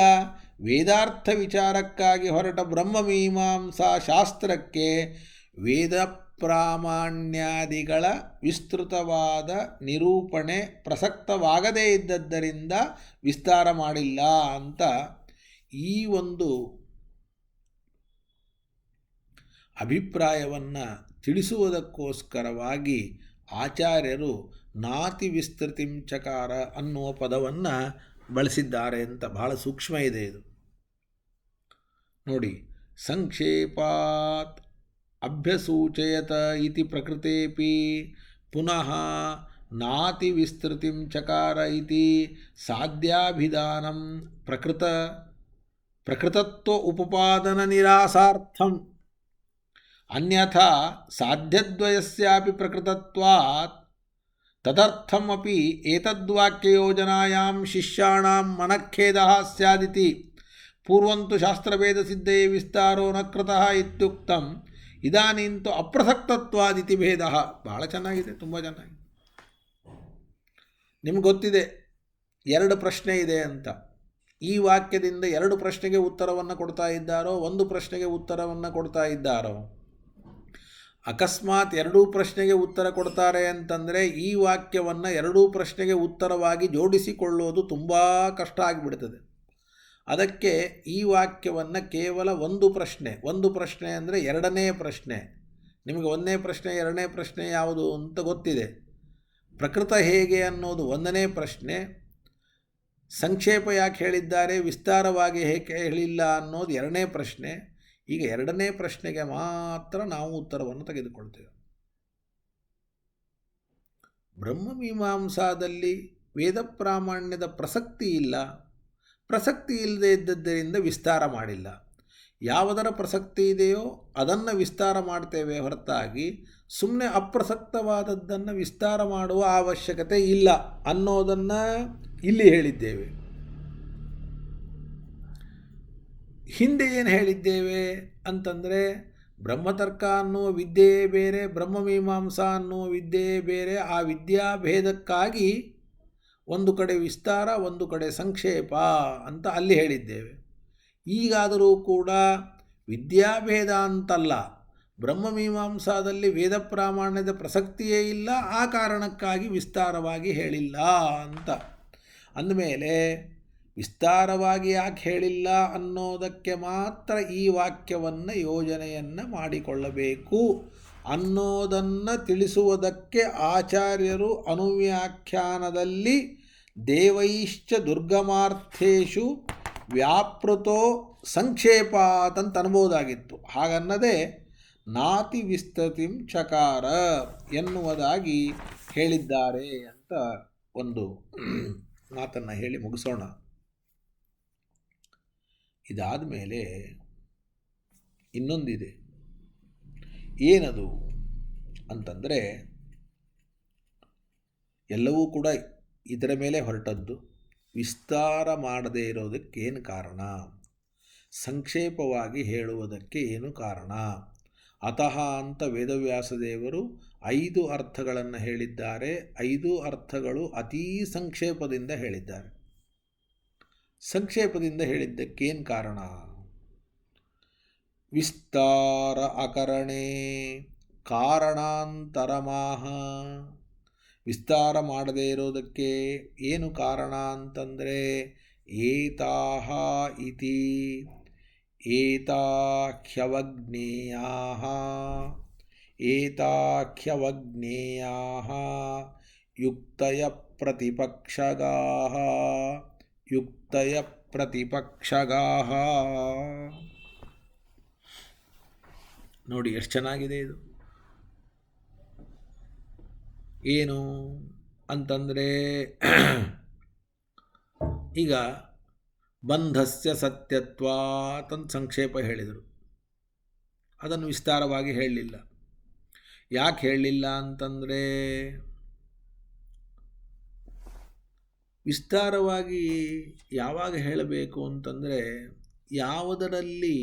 ವೇದಾರ್ಥ ವಿಚಾರಕ್ಕಾಗಿ ಹೊರಟ ಬ್ರಹ್ಮಮೀಮಾಂಸಾ ಶಾಸ್ತ್ರಕ್ಕೆ ವೇದ ಪ್ರಾಮಾಣ್ಯಾದಿಗಳ ವಿಸ್ತೃತವಾದ ನಿರೂಪಣೆ ಪ್ರಸಕ್ತವಾಗದೇ ಇದ್ದದ್ದರಿಂದ ವಿಸ್ತಾರ ಮಾಡಿಲ್ಲ ಅಂತ ಈ ಒಂದು ಅಭಿಪ್ರಾಯವನ್ನು ತಿಳಿಸುವುದಕ್ಕೋಸ್ಕರವಾಗಿ ಆಚಾರ್ಯರು ನಾತಿ ವಿಸ್ತೃತಿಂ ಚಕಾರ ಅನ್ನುವ ಪದವನ್ನು ಬಳಸಿದ್ದಾರೆ ಅಂತ. ಬಹಳ ಸೂಕ್ಷ್ಮ ಇದೆ ಇದು ನೋಡಿ. ಸಂಕ್ಷೇಪಾತ್ ಅಭ್ಯಸೂಚಯತ ಇತಿ ಪ್ರಕೃತೇಪಿ ಪುನಃ ನಾತಿ ವಿಸ್ತೃತಿಂ ಚಕಾರ ಇತಿ ಸಾಧ್ಯಾಭಿಧಾನಂ ಪ್ರಕೃತತ್ವ ಉಪಪಾದನ ನಿರಾಸಾರ್ಥಂ ಅನ್ಯಥಾ ಸಾಧ್ಯದ್ವಯಸ್ಯಾಪಿ ಪ್ರಕೃತತ್ವಾತ್ ತದರ್ಥಮಪಿ ಏತದ್ವಾಕ್ಯಯೋಜನಾಯಾಂ ಶಿಷ್ಯಾಣಾಂ ಮನಃಖೇದಃ ಸ್ಯಾದಿತಿ ಪೂರ್ವಂತು ಶಾಸ್ತ್ರಭೇದಸಿದ್ಧಯೇ ವಿಸ್ತಾರೋ ನ ಕೃತಃ ಇತ್ಯುಕ್ತಂ ಇದಾನೀಂತು ಅಪ್ರಸಕ್ತತ್ವಾದಿತಿ ಭೇದ. ಬಹಳ ಚೆನ್ನಾಗಿದೆ, ತುಂಬ ಚೆನ್ನಾಗಿದೆ. ನಿಮ್ಗೆ ಗೊತ್ತಿದೆ ಎರಡು ಪ್ರಶ್ನೆ ಇದೆ ಅಂತ. ಈ ವಾಕ್ಯದಿಂದ ಎರಡು ಪ್ರಶ್ನೆಗೆ ಉತ್ತರವನ್ನು ಕೊಡ್ತಾ ಇದ್ದಾರೋ, ಒಂದು ಪ್ರಶ್ನೆಗೆ ಉತ್ತರವನ್ನು ಕೊಡ್ತಾ ಇದ್ದಾರೋ? ಅಕಸ್ಮಾತ್ ಎರಡೂ ಪ್ರಶ್ನೆಗೆ ಉತ್ತರ ಕೊಡ್ತಾರೆ ಅಂತಂದರೆ ಈ ವಾಕ್ಯವನ್ನು ಎರಡೂ ಪ್ರಶ್ನೆಗೆ ಉತ್ತರವಾಗಿ ಜೋಡಿಸಿಕೊಳ್ಳೋದು ತುಂಬ ಕಷ್ಟ ಆಗಿಬಿಡ್ತದೆ. ಅದಕ್ಕೆ ಈ ವಾಕ್ಯವನ್ನು ಕೇವಲ ಒಂದು ಪ್ರಶ್ನೆ ಅಂದರೆ ಎರಡನೇ ಪ್ರಶ್ನೆ. ನಿಮಗೆ ಒಂದನೇ ಪ್ರಶ್ನೆ ಎರಡನೇ ಪ್ರಶ್ನೆ ಯಾವುದು ಅಂತ ಗೊತ್ತಿದೆ. ಪ್ರಕೃತ ಹೇಗೆ ಅನ್ನೋದು ಒಂದನೇ ಪ್ರಶ್ನೆ, ಸಂಕ್ಷೇಪ ಯಾಕೆ ಹೇಳಿದ್ದಾರೆ, ವಿಸ್ತಾರವಾಗಿ ಹೇಗೆ ಹೇಳಿಲ್ಲ ಅನ್ನೋದು ಎರಡನೇ ಪ್ರಶ್ನೆ. ಈಗ ಎರಡನೇ ಪ್ರಶ್ನೆಗೆ ಮಾತ್ರ ನಾವು ಉತ್ತರವನ್ನು ತೆಗೆದುಕೊಳ್ತೇವೆ. ಬ್ರಹ್ಮಮೀಮಾಂಸಾದಲ್ಲಿ ವೇದ ಪ್ರಾಮಾಣ್ಯದ ಪ್ರಸಕ್ತಿ ಇಲ್ಲ. ಪ್ರಸಕ್ತಿ ಇಲ್ಲದೆ ಇದ್ದದ್ದರಿಂದ ವಿಸ್ತಾರ ಮಾಡಿಲ್ಲ. ಯಾವುದರ ಪ್ರಸಕ್ತಿ ಇದೆಯೋ ಅದನ್ನು ವಿಸ್ತಾರ ಮಾಡ್ತೇವೆ ಹೊರತಾಗಿ ಸುಮ್ಮನೆ ಅಪ್ರಸಕ್ತವಾದದ್ದನ್ನು ವಿಸ್ತಾರ ಮಾಡುವ ಅವಶ್ಯಕತೆ ಇಲ್ಲ ಅನ್ನೋದನ್ನು ಇಲ್ಲಿ ಹೇಳಿದ್ದೇವೆ. ಹಿಂದೆ ಏನು ಹೇಳಿದ್ದೇವೆ ಅಂತಂದರೆ, ಬ್ರಹ್ಮತರ್ಕ ಅನ್ನುವ ವಿದ್ಯೆಯೇ ಬೇರೆ, ಬ್ರಹ್ಮಮೀಮಾಂಸಾ ಅನ್ನುವ ವಿದ್ಯೆಯೇ ಬೇರೆ. ಆ ವಿದ್ಯಾಭೇದಕ್ಕಾಗಿ ಒಂದು ಕಡೆ ವಿಸ್ತಾರ, ಒಂದು ಕಡೆ ಸಂಕ್ಷೇಪ ಅಂತ ಅಲ್ಲಿ ಹೇಳಿದ್ದೇವೆ. ಈಗಾದರೂ ಕೂಡ ವಿದ್ಯಾಭೇದ ಅಂತಲ್ಲ, ಬ್ರಹ್ಮಮೀಮಾಂಸಾದಲ್ಲಿ ವೇದ ಪ್ರಾಮಾಣ್ಯದ ಪ್ರಸಕ್ತಿಯೇ ಇಲ್ಲ, ಆ ಕಾರಣಕ್ಕಾಗಿ ವಿಸ್ತಾರವಾಗಿ ಹೇಳಿಲ್ಲ ಅಂತ ಅಂದಮೇಲೆ ವಿಸ್ತಾರವಾಗಿ ಯಾಕೆ ಹೇಳಿಲ್ಲ ಅನ್ನೋದಕ್ಕೆ ಮಾತ್ರ ಈ ವಾಕ್ಯವನ್ನು ಯೋಜನೆಯನ್ನು ಮಾಡಿಕೊಳ್ಳಬೇಕು ಅನ್ನೋದನ್ನು ತಿಳಿಸುವುದಕ್ಕೆ ಆಚಾರ್ಯರು ಅನುವ್ಯಾಖ್ಯಾನದಲ್ಲಿ ದೇವೈಶ್ಚ ದುರ್ಗಮಾರ್ಥೇಶು ವ್ಯಾಪೃತೋ ಸಂಕ್ಷೇಪಾತ್ ಅಂತ ಅನ್ಬೋದಾಗಿತ್ತು. ಹಾಗನ್ನದೇ ನಾತಿ ವಿಸ್ತೃತಿಂ ಚಕಾರ ಎನ್ನುವುದಾಗಿ ಹೇಳಿದ್ದಾರೆ ಅಂತ ಒಂದು ಮಾತನ್ನು ಹೇಳಿ ಮುಗಿಸೋಣ. ಇದಾದ ಮೇಲೆ ಇನ್ನೊಂದಿದೆ. ಏನದು ಅಂತಂದರೆ, ಎಲ್ಲವೂ ಕೂಡ ಇದರ ಮೇಲೆ ಹೊರಟದ್ದು. ವಿಸ್ತಾರ ಮಾಡದೇ ಇರೋದಕ್ಕೇನು ಕಾರಣ, ಸಂಕ್ಷೇಪವಾಗಿ ಹೇಳುವುದಕ್ಕೆ ಏನು ಕಾರಣ? ಅತಃ ಅಂತ ವೇದವ್ಯಾಸದೇವರು 5 ಅರ್ಥಗಳನ್ನು ಹೇಳಿದ್ದಾರೆ. 5 ಅರ್ಥಗಳು ಅತೀ ಸಂಕ್ಷೇಪದಿಂದ ಹೇಳಿದ್ದಾರೆ. ಸಂಕ್ಷೇಪದಿಂದ ಹೇಳಿದ್ದಕ್ಕೇನು ಕಾರಣ? ವಿಸ್ತಾರ ಅಕರಣೆ ಕಾರಣಾಂತರಮಾಹ ವಿಸ್ತಾರ ಮಾಡದೇ ಇರೋದಕ್ಕೆ ಏನು ಕಾರಣ ಅಂತಂದರೆ ಏತಾಹ ಇತಿ ಏತಾಖ್ಯವಜ್ಞೇಯಾಃ ಏತಾಖ್ಯವಜ್ಞೇಯಾಃ ಯುಕ್ತಯ ಪ್ರತಿಪಕ್ಷಗಾಃ ಯುಕ್ತಯ ಪ್ರತಿಪಕ್ಷಗಾಃ. ನೋಡಿ ಎಷ್ಟು ಚೆನ್ನಾಗಿದೆ ಇದು. ಏನು ಅಂತಂದರೆ ಈಗ ಬಂಧಸ್ಯ ಸತ್ಯತ್ವಾತ್ ಅಂತ ಸಂಕ್ಷೇಪ ಹೇಳಿದರು, ಅದನ್ನು ವಿಸ್ತಾರವಾಗಿ ಹೇಳಲಿಲ್ಲ. ಯಾಕೆ ಹೇಳಲಿಲ್ಲ ಅಂತಂದರೆ ವಿಸ್ತಾರವಾಗಿ ಯಾವಾಗ ಹೇಳಬೇಕು ಅಂತಂದರೆ ಯಾವುದರಲ್ಲಿ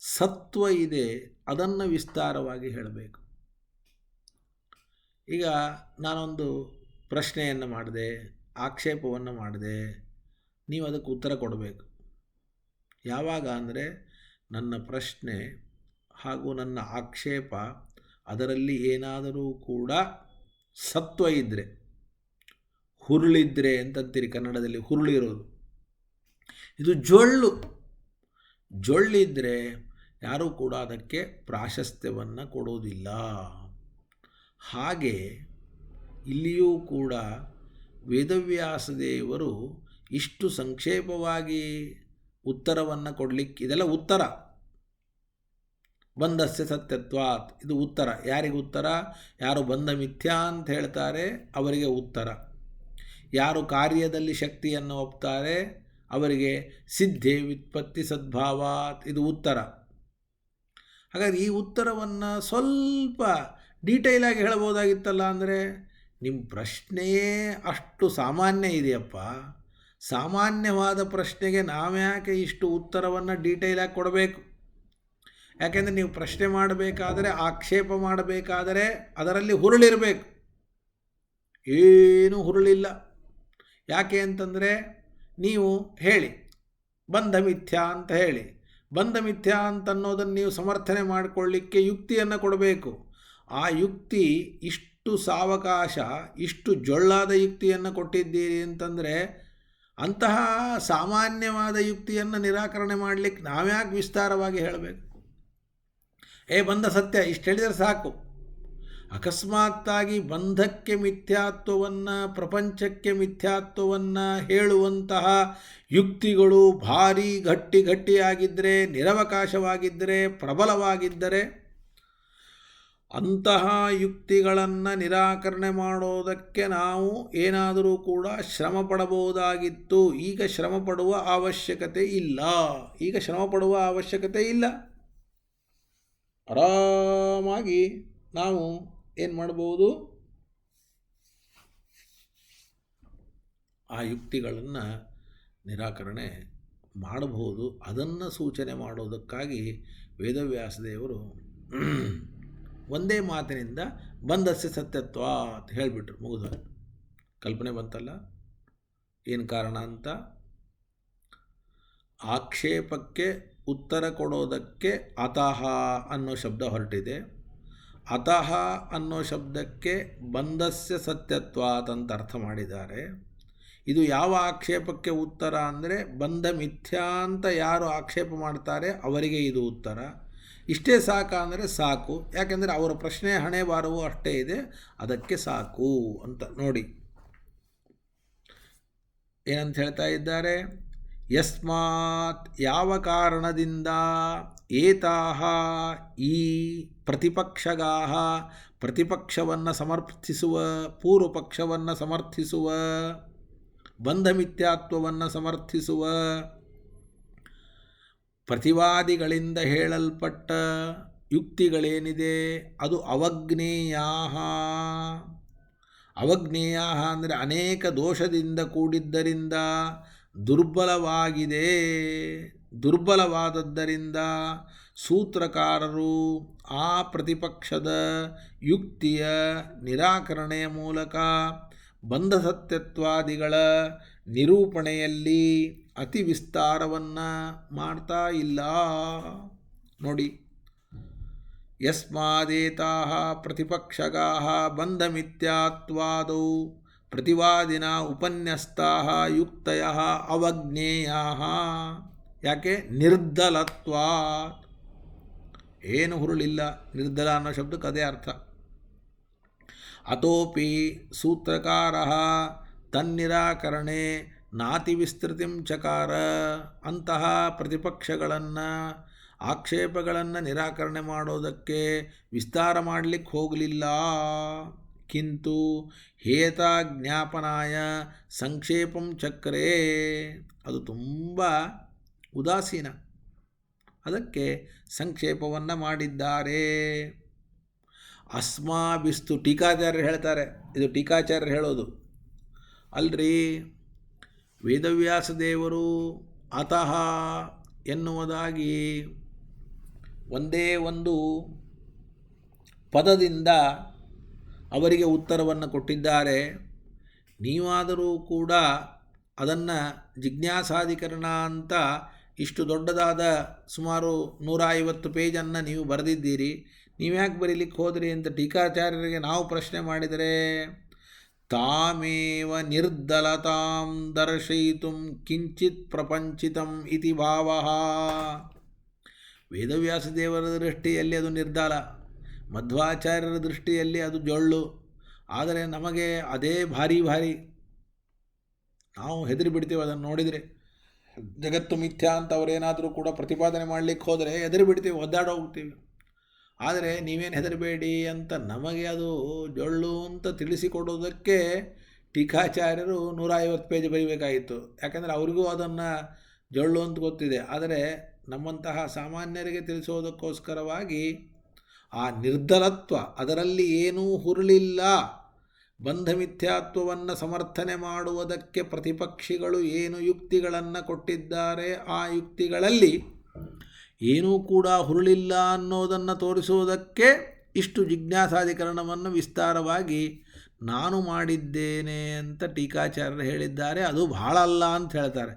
ಸತ್ವ ಇದೆ ಅದನ್ನು ವಿಸ್ತಾರವಾಗಿ ಹೇಳಬೇಕು. ಈಗ ನಾನೊಂದು ಪ್ರಶ್ನೆಯನ್ನು ಮಾಡಿದೆ, ಆಕ್ಷೇಪವನ್ನು ಮಾಡಿದೆ, ನೀವು ಅದಕ್ಕೆ ಉತ್ತರ ಕೊಡಬೇಕು. ಯಾವಾಗ ಅಂದರೆ ನನ್ನ ಪ್ರಶ್ನೆ ಹಾಗೂ ನನ್ನ ಆಕ್ಷೇಪ ಅದರಲ್ಲಿ ಏನಾದರೂ ಕೂಡ ಸತ್ವ ಇದ್ದರೆ, ಹುರುಳಿದ್ರೆ ಅಂತಂತೀರಿ ಕನ್ನಡದಲ್ಲಿ, ಹುರುಳಿರೋದು. ಇದು ಜೊಳ್ಳಿದ್ದರೆ ಯಾರೂ ಕೂಡ ಅದಕ್ಕೆ ಪ್ರಾಶಸ್ತ್ಯವನ್ನು ಕೊಡೋದಿಲ್ಲ. ಹಾಗೆ ಇಲ್ಲಿಯೂ ಕೂಡ ವೇದವ್ಯಾಸದೇವರು ಇಷ್ಟು ಸಂಕ್ಷೇಪವಾಗಿ ಉತ್ತರವನ್ನು ಕೊಡಲಿಕ್ಕೆ, ಇದೆಲ್ಲ ಉತ್ತರ. ಬಂಧಸ್ಯ ಸತ್ಯತ್ವಾತ್ ಇದು ಉತ್ತರ. ಯಾರಿಗೆ ಉತ್ತರ? ಯಾರು ಬಂಧ ಮಿಥ್ಯಾ ಅಂತ ಹೇಳ್ತಾರೆ ಅವರಿಗೆ ಉತ್ತರ. ಯಾರು ಕಾರ್ಯದಲ್ಲಿ ಶಕ್ತಿಯನ್ನು ಒಪ್ತಾರೆ ಅವರಿಗೆ ಸಿದ್ಧೇ ವ್ಯುತ್ಪತ್ತಿ ಸದ್ಭಾವಾತ್ ಇದು ಉತ್ತರ. ಹಾಗಾಗಿ ಈ ಉತ್ತರವನ್ನು ಸ್ವಲ್ಪ ಡೀಟೇಲಾಗಿ ಹೇಳಬಹುದಾಗಿತ್ತಲ್ಲ. ಅಂದರೆ ನಿಮ್ಮ ಪ್ರಶ್ನೆಯೇ ಅಷ್ಟು ಸಾಮಾನ್ಯ ಇದೆಯಪ್ಪ. ಸಾಮಾನ್ಯವಾದ ಪ್ರಶ್ನೆಗೆ ನಾವ್ಯಾಕೆ ಇಷ್ಟು ಉತ್ತರವನ್ನು ಡೀಟೇಲಾಗಿ ಕೊಡಬೇಕು? ಯಾಕೆಂದರೆ ನೀವು ಪ್ರಶ್ನೆ ಮಾಡಬೇಕಾದರೆ, ಆಕ್ಷೇಪ ಮಾಡಬೇಕಾದರೆ ಅದರಲ್ಲಿ ಹುರುಳಿರಬೇಕು. ಏನೂ ಹುರುಳಿಲ್ಲ. ಯಾಕೆ ಅಂತಂದರೆ ನೀವು ಹೇಳಿ ಬಂಧ ಮಿಥ್ಯಾ ಅಂತ ಹೇಳಿ, ಬಂಧ ಮಿಥ್ಯಾ ಅಂತನ್ನೋದನ್ನು ನೀವು ಸಮರ್ಥನೆ ಮಾಡಿಕೊಳ್ಳಿಕ್ಕೆ ಯುಕ್ತಿಯನ್ನು ಕೊಡಬೇಕು. ಆ ಯುಕ್ತಿ ಇಷ್ಟು ಸಾವಕಾಶ, ಇಷ್ಟು ಜೊಳ್ಳಾದ ಯುಕ್ತಿಯನ್ನು ಕೊಟ್ಟಿದ್ದೀರಿ ಅಂತಂದರೆ ಅಂತಹ ಸಾಮಾನ್ಯವಾದ ಯುಕ್ತಿಯನ್ನು ನಿರಾಕರಣೆ ಮಾಡಲಿಕ್ಕೆ ನಾವ್ಯಾಕೆ ವಿಸ್ತಾರವಾಗಿ ಹೇಳಬೇಕು? ಬಂಧ ಸತ್ಯ ಇಷ್ಟು ಹೇಳಿದರೆ ಸಾಕು. ಅಕಸ್ಮಾತ್ತಾಗಿ ಬಂಧಕ್ಕೆ ಮಿಥ್ಯಾತ್ವವನ್ನು, ಪ್ರಪಂಚಕ್ಕೆ ಮಿಥ್ಯಾತ್ವವನ್ನು ಹೇಳುವಂತಹ ಯುಕ್ತಿಗಳು ಭಾರೀ ಗಟ್ಟಿಯಾಗಿದ್ದರೆ, ನಿರವಕಾಶವಾಗಿದ್ದರೆ, ಪ್ರಬಲವಾಗಿದ್ದರೆ ಅಂತಹ ಯುಕ್ತಿಗಳನ್ನು ನಿರಾಕರಣೆ ಮಾಡೋದಕ್ಕೆ ನಾವು ಏನಾದರೂ ಕೂಡ ಶ್ರಮ ಪಡಬಹುದಾಗಿತ್ತು. ಈಗ ಶ್ರಮ ಪಡುವ ಅವಶ್ಯಕತೆ ಇಲ್ಲ. ಆರಾಮಾಗಿ ನಾವು ಏನು ಮಾಡಬಹುದು? ಆ ಯುಕ್ತಿಗಳನ್ನು ನಿರಾಕರಣೆ ಮಾಡಬಹುದು. ಅದನ್ನು ಸೂಚನೆ ಮಾಡೋದಕ್ಕಾಗಿ ವೇದವ್ಯಾಸದೇವರು ಒಂದೇ ಮಾತಿನಿಂದ ಬಂಧಸ್ಯ ಸತ್ಯತ್ವ ಅಂತ ಹೇಳಿಬಿಟ್ರು. ಮುಗಿದ ಕಲ್ಪನೆ ಬಂತಲ್ಲ ಏನು ಕಾರಣ ಅಂತ. ಆಕ್ಷೇಪಕ್ಕೆ ಉತ್ತರ ಕೊಡೋದಕ್ಕೆ ಅತಃ ಅನ್ನೋ ಶಬ್ದ ಹೊರಟಿದೆ. ಅತಃ ಅನ್ನೋ ಶಬ್ದಕ್ಕೆ ಬಂಧಸ್ಯ ಸತ್ಯತ್ವಾತ್ ಅಂತ ಅರ್ಥ ಮಾಡಿದ್ದಾರೆ. ಇದು ಯಾವ ಆಕ್ಷೇಪಕ್ಕೆ ಉತ್ತರ ಅಂದರೆ ಬಂಧ ಮಿಥ್ಯಾ ಅಂತ ಯಾರು ಆಕ್ಷೇಪ ಮಾಡ್ತಾರೆ ಅವರಿಗೆ ಇದು ಉತ್ತರ. ಇಷ್ಟೇ ಸಾಕ ಅಂದರೆ ಸಾಕು. ಯಾಕೆಂದರೆ ಅವರ ಪ್ರಶ್ನೆ ಹಣೆ ಬಾರವು ಅಷ್ಟೇ ಇದೆ, ಅದಕ್ಕೆ ಸಾಕು ಅಂತ. ನೋಡಿ ಏನಂತ ಹೇಳ್ತಾ ಇದ್ದಾರೆ. ಯಸ್ಮಾತ್ ಯಾವ ಕಾರಣದಿಂದ ಏತಾಹ ಈ ಪ್ರತಿಪಕ್ಷಗಾಹ ಪ್ರತಿಪಕ್ಷವನ್ನು ಸಮರ್ಥಿಸುವ, ಪೂರ್ವಪಕ್ಷವನ್ನು ಸಮರ್ಥಿಸುವ, ಬಂಧ ಮಿಥ್ಯಾತ್ವವನ್ನು ಸಮರ್ಥಿಸುವ ಪ್ರತಿವಾದಿಗಳಿಂದ ಹೇಳಲ್ಪಟ್ಟ ಯುಕ್ತಿಗಳೇನಿದೆ ಅದು ಅವಜ್ಞೇಯಾಹ. ಅವಜ್ಞೇಯಾಹ ಅಂದರೆ ಅನೇಕ ದೋಷದಿಂದ ಕೂಡಿದ್ದರಿಂದ ದುರ್ಬಲವಾಗಿದೆ. ದುರ್ಬಲವಾದದ್ದರಿಂದ ಸೂತ್ರಕಾರರು ಆ ಪ್ರತಿಪಕ್ಷದ ಯುಕ್ತಿಯ ನಿರಾಕರಣೆಯ ಮೂಲಕ ಬಂಧ ಸತ್ಯತ್ವಾದಿಗಳ ನಿರೂಪಣೆಯಲ್ಲಿ ಅತಿ ವಿಸ್ತಾರವನ್ನು ಮಾಡ್ತಾ ಇಲ್ಲ. ನೋಡಿ ಯಸ್ಮಾದೇತಾಃ ಪ್ರತಿಪಕ್ಷಗಾಃ ಬಂಧಮಿತ್ಯಾತ್ವಾದೌ ಪ್ರತಿವಾದಿನ ಉಪನ್ಯಸ್ತಾಃ ಯುಕ್ತಯಃ ಅವಜ್ಞೇಯಾಃ. ಯಾಕೆ? ನಿರ್ದಲತ್ವಾತ್. ಏನು ಹುರುಳಿಲ್ಲ, ನಿರ್ದಲ ಅನ್ನೋ ಶಬ್ದಕ್ಕೆ ಅದೇ ಅರ್ಥ. ಅತೋಪಿ ಸೂತ್ರಕಾರಃ ತನ್ನಿರಾಕರಣೆ ನಾತಿ ವಿಸ್ತೃತಿಂ ಚಕಾರ. ಅಂತಹ ಪ್ರತಿಪಕ್ಷಗಳನ್ನು, ಆಕ್ಷೇಪಗಳನ್ನು ನಿರಾಕರಣೆ ಮಾಡೋದಕ್ಕೆ ವಿಸ್ತಾರ ಮಾಡಲಿಕ್ಕೆ ಹೋಗಲಿಲ್ಲ. ಕಿಂತು ಹೇತಾಜ್ಞಾಪನಾಯ ಸಂಕ್ಷೇಪಂ ಚಕ್ರೇ. ಅದು ತುಂಬ ಉದಾಸೀನ, ಅದಕ್ಕೆ ಸಂಕ್ಷೇಪವನ್ನು ಮಾಡಿದ್ದಾರೆ. ಅಸ್ಮಾಭಿಸ್ತು, ಟೀಕಾಚಾರ್ಯರು ಹೇಳ್ತಾರೆ, ಇದು ಟೀಕಾಚಾರ್ಯರು ಹೇಳೋದು ಅಲ್ರಿ. ವೇದವ್ಯಾಸ ದೇವರು ಅತಃ ಎನ್ನುವುದಾಗಿ ಒಂದೇ ಒಂದು ಪದದಿಂದ ಅವರಿಗೆ ಉತ್ತರವನ್ನು ಕೊಟ್ಟಿದ್ದಾರೆ. ನೀವಾದರೂ ಕೂಡ ಅದನ್ನು ಜಿಜ್ಞಾಸಾಧಿಕರಣ ಅಂತ ಇಷ್ಟು ದೊಡ್ಡದಾದ ಸುಮಾರು 150 ಪೇಜನ್ನು ನೀವು ಬರೆದಿದ್ದೀರಿ, ನೀವ್ಯಾಕೆ ಬರೀಲಿಕ್ಕೆ ಹೋದ್ರಿ ಅಂತ ಟೀಕಾಚಾರ್ಯರಿಗೆ ನಾವು ಪ್ರಶ್ನೆ ಮಾಡಿದರೆ, ತಾಮೇವ ನಿರ್ದಲತಾಂ ದರ್ಶಯಿತುಂ ಕಿಂಚಿತ್ ಪ್ರಪಂಚಿತಂ ಇತಿ ಭಾವಃ. ವೇದವ್ಯಾಸ ದೇವರ ದೃಷ್ಟಿಯಲ್ಲಿ ಅದು ನಿರ್ದಲ, ಮಧ್ವಾಚಾರ್ಯರ ದೃಷ್ಟಿಯಲ್ಲಿ ಅದು ಜೊಳ್ಳು. ಆದರೆ ನಮಗೆ ಅದೇ ಭಾರಿ ಭಾರಿ, ನಾವು ಹೆದರಿ ಬಿಡ್ತೀವಿ ಅದನ್ನು ನೋಡಿದರೆ. ಜಗತ್ತು ಮಿಥ್ಯಾ ಅಂತ ಅವರೇನಾದರೂ ಕೂಡ ಪ್ರತಿಪಾದನೆ ಮಾಡಲಿಕ್ಕೆ ಹೋದರೆ ಹೆದರಿ ಬಿಡ್ತೀವಿ, ಒದ್ದಾಡೋಗ್ತೀವಿ. ಆದರೆ ನೀವೇನು ಹೆದರಬೇಡಿ ಅಂತ ನಮಗೆ ಅದು ಜೊಳ್ಳು ಅಂತ ತಿಳಿಸಿಕೊಡೋದಕ್ಕೆ ಟೀಕಾಚಾರ್ಯರು 150 ಪೇಜ್ ಬರೀಬೇಕಾಗಿತ್ತು. ಯಾಕಂದರೆ ಅವರಿಗೂ ಅದನ್ನು ಜೊಳ್ಳು ಅಂತ ಗೊತ್ತಿದೆ. ಆದರೆ ನಮ್ಮಂತಹ ಸಾಮಾನ್ಯರಿಗೆ ತಿಳಿಸೋದಕ್ಕೋಸ್ಕರವಾಗಿ ಆ ನಿರ್ದಲತ್ವ, ಅದರಲ್ಲಿ ಏನೂ ಹುರುಳಿಲ್ಲ, ಬಂಧ ಮಿಥ್ಯಾತ್ವವನ್ನು ಸಮರ್ಥನೆ ಮಾಡುವುದಕ್ಕೆ ಪ್ರತಿಪಕ್ಷಿಗಳು ಏನು ಯುಕ್ತಿಗಳನ್ನು ಕೊಟ್ಟಿದ್ದಾರೆ, ಆ ಯುಕ್ತಿಗಳಲ್ಲಿ ಏನೂ ಕೂಡ ಹುರುಳಿಲ್ಲ ಅನ್ನೋದನ್ನು ತೋರಿಸುವುದಕ್ಕೆ ಇಷ್ಟು ಜಿಜ್ಞಾಸಾಧಿಕರಣವನ್ನು ವಿಸ್ತಾರವಾಗಿ ನಾನು ಮಾಡಿದ್ದೇನೆ ಅಂತ ಟೀಕಾಚಾರ್ಯರು ಹೇಳಿದ್ದಾರೆ. ಅದು ಭಾಳ ಅಲ್ಲ ಅಂತ ಹೇಳ್ತಾರೆ.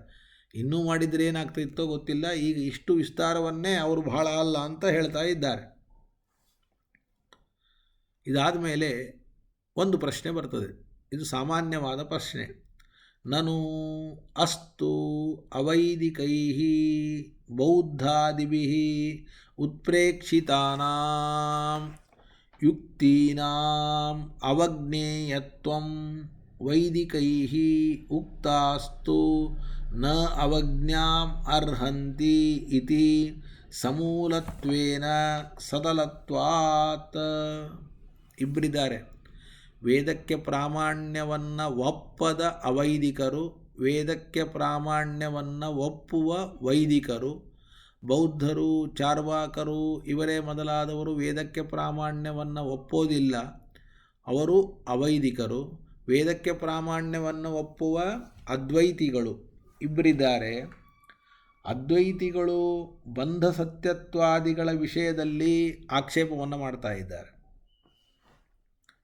ಇನ್ನೂ ಮಾಡಿದರೆ ಏನಾಗ್ತಿತ್ತೋ ಗೊತ್ತಿಲ್ಲ. ಈಗ ಇಷ್ಟು ವಿಸ್ತಾರವನ್ನೇ ಅವರು ಭಾಳ ಅಲ್ಲ ಅಂತ ಹೇಳ್ತಾ ಇದ್ದಾರೆ. ಇದಾದ ಮೇಲೆ ಒಂದು ಪ್ರಶ್ನೆ ಬರ್ತದೆ, ಇದು ಸಾಮಾನ್ಯವಾದ ಪ್ರಶ್ನೆ. ನನು ಅಸ್ತು ಅವೈದಿಕೈಃ ಬೌದ್ಧಾದಿಭಿಃ ಉತ್ಪ್ರೇಕ್ಷಿತಾನಾಂ ಯುಕ್ತೀನಾಂ ಅವಜ್ಞೇಯತ್ವಂ ವೈದಿಕೈಃ ಉಕ್ತಾಸ್ತು ನ ಅವಜ್ಞಾಂ ಅರ್ಹಂತಿ ಇತಿ ಸಮೂಲತ್ವೇನ ಸದಲತ್ವಾತ್. ಇಬ್ಬರಿದ್ದಾರೆ. ವೇದಕ್ಕೆ ಪ್ರಾಮಾಣ್ಯವನ್ನು ಒಪ್ಪದ ಅವೈದಿಕರು, ವೇದಕ್ಕೆ ಪ್ರಾಮಾಣ್ಯವನ್ನು ಒಪ್ಪುವ ವೈದಿಕರು. ಬೌದ್ಧರು, ಚಾರ್ವಾಕರು ಇವರೇ ಮೊದಲಾದವರು ವೇದಕ್ಕೆ ಪ್ರಾಮಾಣ್ಯವನ್ನು ಒಪ್ಪೋದಿಲ್ಲ, ಅವರು ಅವೈದಿಕರು. ವೇದಕ್ಕೆ ಪ್ರಾಮಾಣ್ಯವನ್ನು ಒಪ್ಪುವ ಅದ್ವೈತಿಗಳು ಇಬ್ಬರಿದ್ದಾರೆ. ಅದ್ವೈತಿಗಳು ಬಂಧ ಸತ್ಯತ್ವಾದಿಗಳ ವಿಷಯದಲ್ಲಿ ಆಕ್ಷೇಪವನ್ನು ಮಾಡ್ತಾ ಇದ್ದಾರೆ.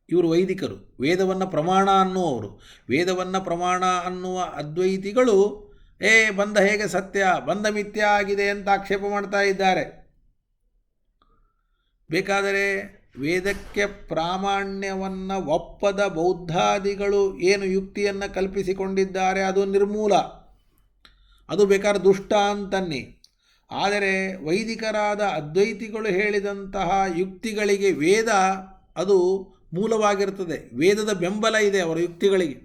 ಇವರು ವೈದಿಕರು, ವೇದವನ್ನು ಪ್ರಮಾಣ ಅನ್ನುವರು. ವೇದವನ್ನು ಪ್ರಮಾಣ ಅನ್ನುವ ಅದ್ವೈತಿಗಳು ಬಂಧ ಹೇಗೆ ಸತ್ಯ, ಬಂಧ ಮಿಥ್ಯ ಆಗಿದೆ ಅಂತ ಆಕ್ಷೇಪ ಮಾಡ್ತಾ ಇದ್ದಾರೆ. ಬೇಕಾದರೆ ವೇದಕ್ಕೆ ಪ್ರಾಮಾಣ್ಯವನ್ನು ಒಪ್ಪದ ಬೌದ್ಧಾದಿಗಳು ಏನು ಯುಕ್ತಿಯನ್ನು ಕಲ್ಪಿಸಿಕೊಂಡಿದ್ದಾರೆ ಅದು ನಿರ್ಮೂಲ, ಅದು ಬೇಕಾದ್ರೆ ದುಷ್ಟ ಅಂತನ್ನಿ. ಆದರೆ ವೈದಿಕರಾದ ಅದ್ವೈತಿಗಳು ಹೇಳಿದಂತಹ ಯುಕ್ತಿಗಳಿಗೆ ವೇದ ಅದು ಮೂಲವಾಗಿರ್ತದೆ, ವೇದದ ಬೆಂಬಲ ಇದೆ ಅವರ ಯುಕ್ತಿಗಳಿಗೆ.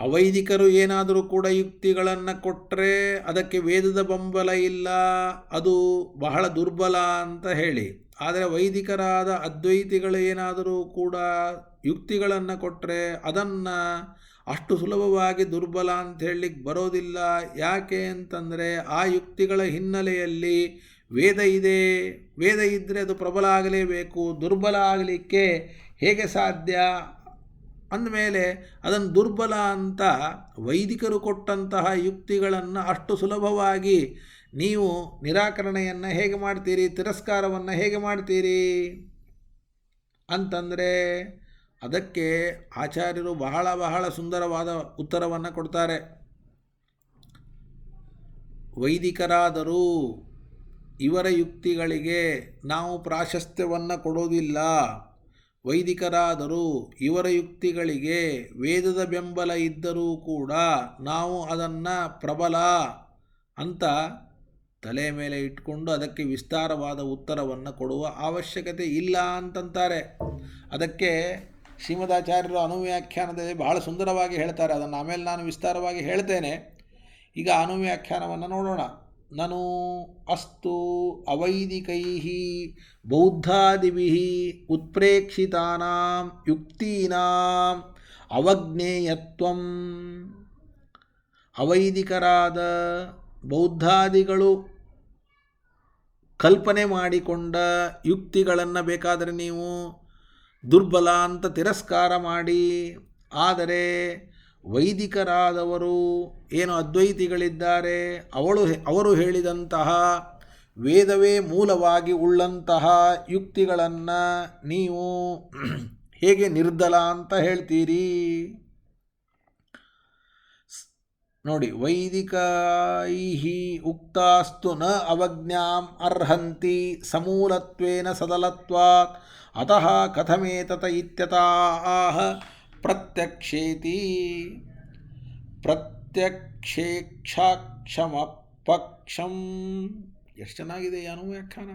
ಅವೈದಿಕರು ಏನಾದರೂ ಕೂಡ ಯುಕ್ತಿಗಳನ್ನು ಕೊಟ್ಟರೆ ಅದಕ್ಕೆ ವೇದದ ಬೆಂಬಲ ಇಲ್ಲ, ಅದು ಬಹಳ ದುರ್ಬಲ ಅಂತ ಹೇಳಿ. ಆದರೆ ವೈದಿಕರಾದ ಅದ್ವೈತಿಗಳು ಏನಾದರೂ ಕೂಡ ಯುಕ್ತಿಗಳನ್ನು ಕೊಟ್ಟರೆ ಅದನ್ನು ಅಷ್ಟು ಸುಲಭವಾಗಿ ದುರ್ಬಲ ಅಂತ ಹೇಳಲಿಕ್ಕೆ ಬರೋದಿಲ್ಲ. ಯಾಕೆ ಅಂತಂದರೆ ಆ ಯುಕ್ತಿಗಳ ಹಿನ್ನೆಲೆಯಲ್ಲಿ ವೇದ ಇದೆ, ವೇದ ಇದ್ದರೆ ಅದು ಪ್ರಬಲ ಆಗಲೇಬೇಕು, ದುರ್ಬಲ ಆಗಲಿಕ್ಕೆ ಹೇಗೆ ಸಾಧ್ಯ ಅಂದಮೇಲೆ ಅದನ್ನು ದುರ್ಬಲ ಅಂತ ವೈದಿಕರು ಕೊಟ್ಟಂತಹ ಯುಕ್ತಿಗಳನ್ನು ಅಷ್ಟು ಸುಲಭವಾಗಿ ನೀವು ನಿರಾಕರಣೆಯನ್ನು ಹೇಗೆ ಮಾಡ್ತೀರಿ, ತಿರಸ್ಕಾರವನ್ನು ಹೇಗೆ ಮಾಡ್ತೀರಿ ಅಂತಂದರೆ ಅದಕ್ಕೆ ಆಚಾರ್ಯರು ಬಹಳ ಬಹಳ ಸುಂದರವಾದ ಉತ್ತರವನ್ನು ಕೊಡ್ತಾರೆ. ವೈದಿಕರಾದರೂ ಇವರ ಯುಕ್ತಿಗಳಿಗೆ ನಾವು ಪ್ರಾಶಸ್ತ್ಯವನ್ನು ಕೊಡೋದಿಲ್ಲ. ವೈದಿಕರಾದರೂ ಇವರ ಯುಕ್ತಿಗಳಿಗೆ ವೇದದ ಬೆಂಬಲ ಇದ್ದರೂ ಕೂಡ ನಾವು ಅದನ್ನು ಪ್ರಬಲ ಅಂತ ತಲೆ ಮೇಲೆ ಇಟ್ಕೊಂಡು ಅದಕ್ಕೆ ವಿಸ್ತಾರವಾದ ಉತ್ತರವನ್ನು ಕೊಡುವ ಅವಶ್ಯಕತೆ ಇಲ್ಲ ಅಂತಂತಾರೆ. ಅದಕ್ಕೆ ಶ್ರೀಮದಾಚಾರ್ಯರು ಅನುವ್ಯಾಖ್ಯಾನದಲ್ಲಿ ಬಹಳ ಸುಂದರವಾಗಿ ಹೇಳ್ತಾರೆ. ಅದನ್ನು ಆಮೇಲೆ ನಾನು ವಿಸ್ತಾರವಾಗಿ ಹೇಳ್ತೇನೆ. ಈಗ ಅನುವ್ಯಾಖ್ಯಾನವನ್ನು ನೋಡೋಣ. ನನು ಅಸ್ತು ಅವೈದಿಕೈ ಬೌದ್ಧಾದಿಭಿ ಉತ್ಪ್ರೇಕ್ಷಿತಾನಾಂ ಯುಕ್ತೀನಾಂ ಅವಜ್ಞೇಯತ್ವಂ. ಅವೈದಿಕರಾದ ಬೌದ್ಧಾದಿಗಳು ಕಲ್ಪನೆ ಮಾಡಿಕೊಂಡ ಯುಕ್ತಿಗಳನ್ನು ಬೇಕಾದರೆ ನೀವು ದುರ್ಬಲ ಅಂತ ತಿರಸ್ಕಾರ ಮಾಡಿ, ಆದರೆ ವೈದಿಕರಾದವರು ಏನು ಅದ್ವೈತಿಗಳಿದ್ದಾರೆ ಅವರು ಹೇಳಿದಂತಹ ವೇದವೇ ಮೂಲವಾಗಿ ಉಳ್ಳಂತಹ ಯುಕ್ತಿಗಳನ್ನು ನೀವು ಹೇಗೆ ನಿರ್ದಲ ಅಂತ ಹೇಳ್ತೀರಿ? ನೋಡಿ, ವೈದಿಕೈ ಉಕ್ತಾಸ್ತು ನ ಅವಜ್ಞಾಂ ಅರ್ಹಂತಿ ಸಮೂಲತ್ವೇನ ಸದಲತ್ವಾತ್ ಅತಃ ಕಥಮೇತತ ಇತ್ಯತಃ ಪ್ರತ್ಯಕ್ಷೇತಿ. ಪ್ರತ್ಯಕ್ಷೇಕ್ಷಾಕ್ಷಮಪಕ್ಷಂ. ಎಷ್ಟು ಚೆನ್ನಾಗಿದೆ ಈ ಅನುವ್ಯಾಖ್ಯಾನ.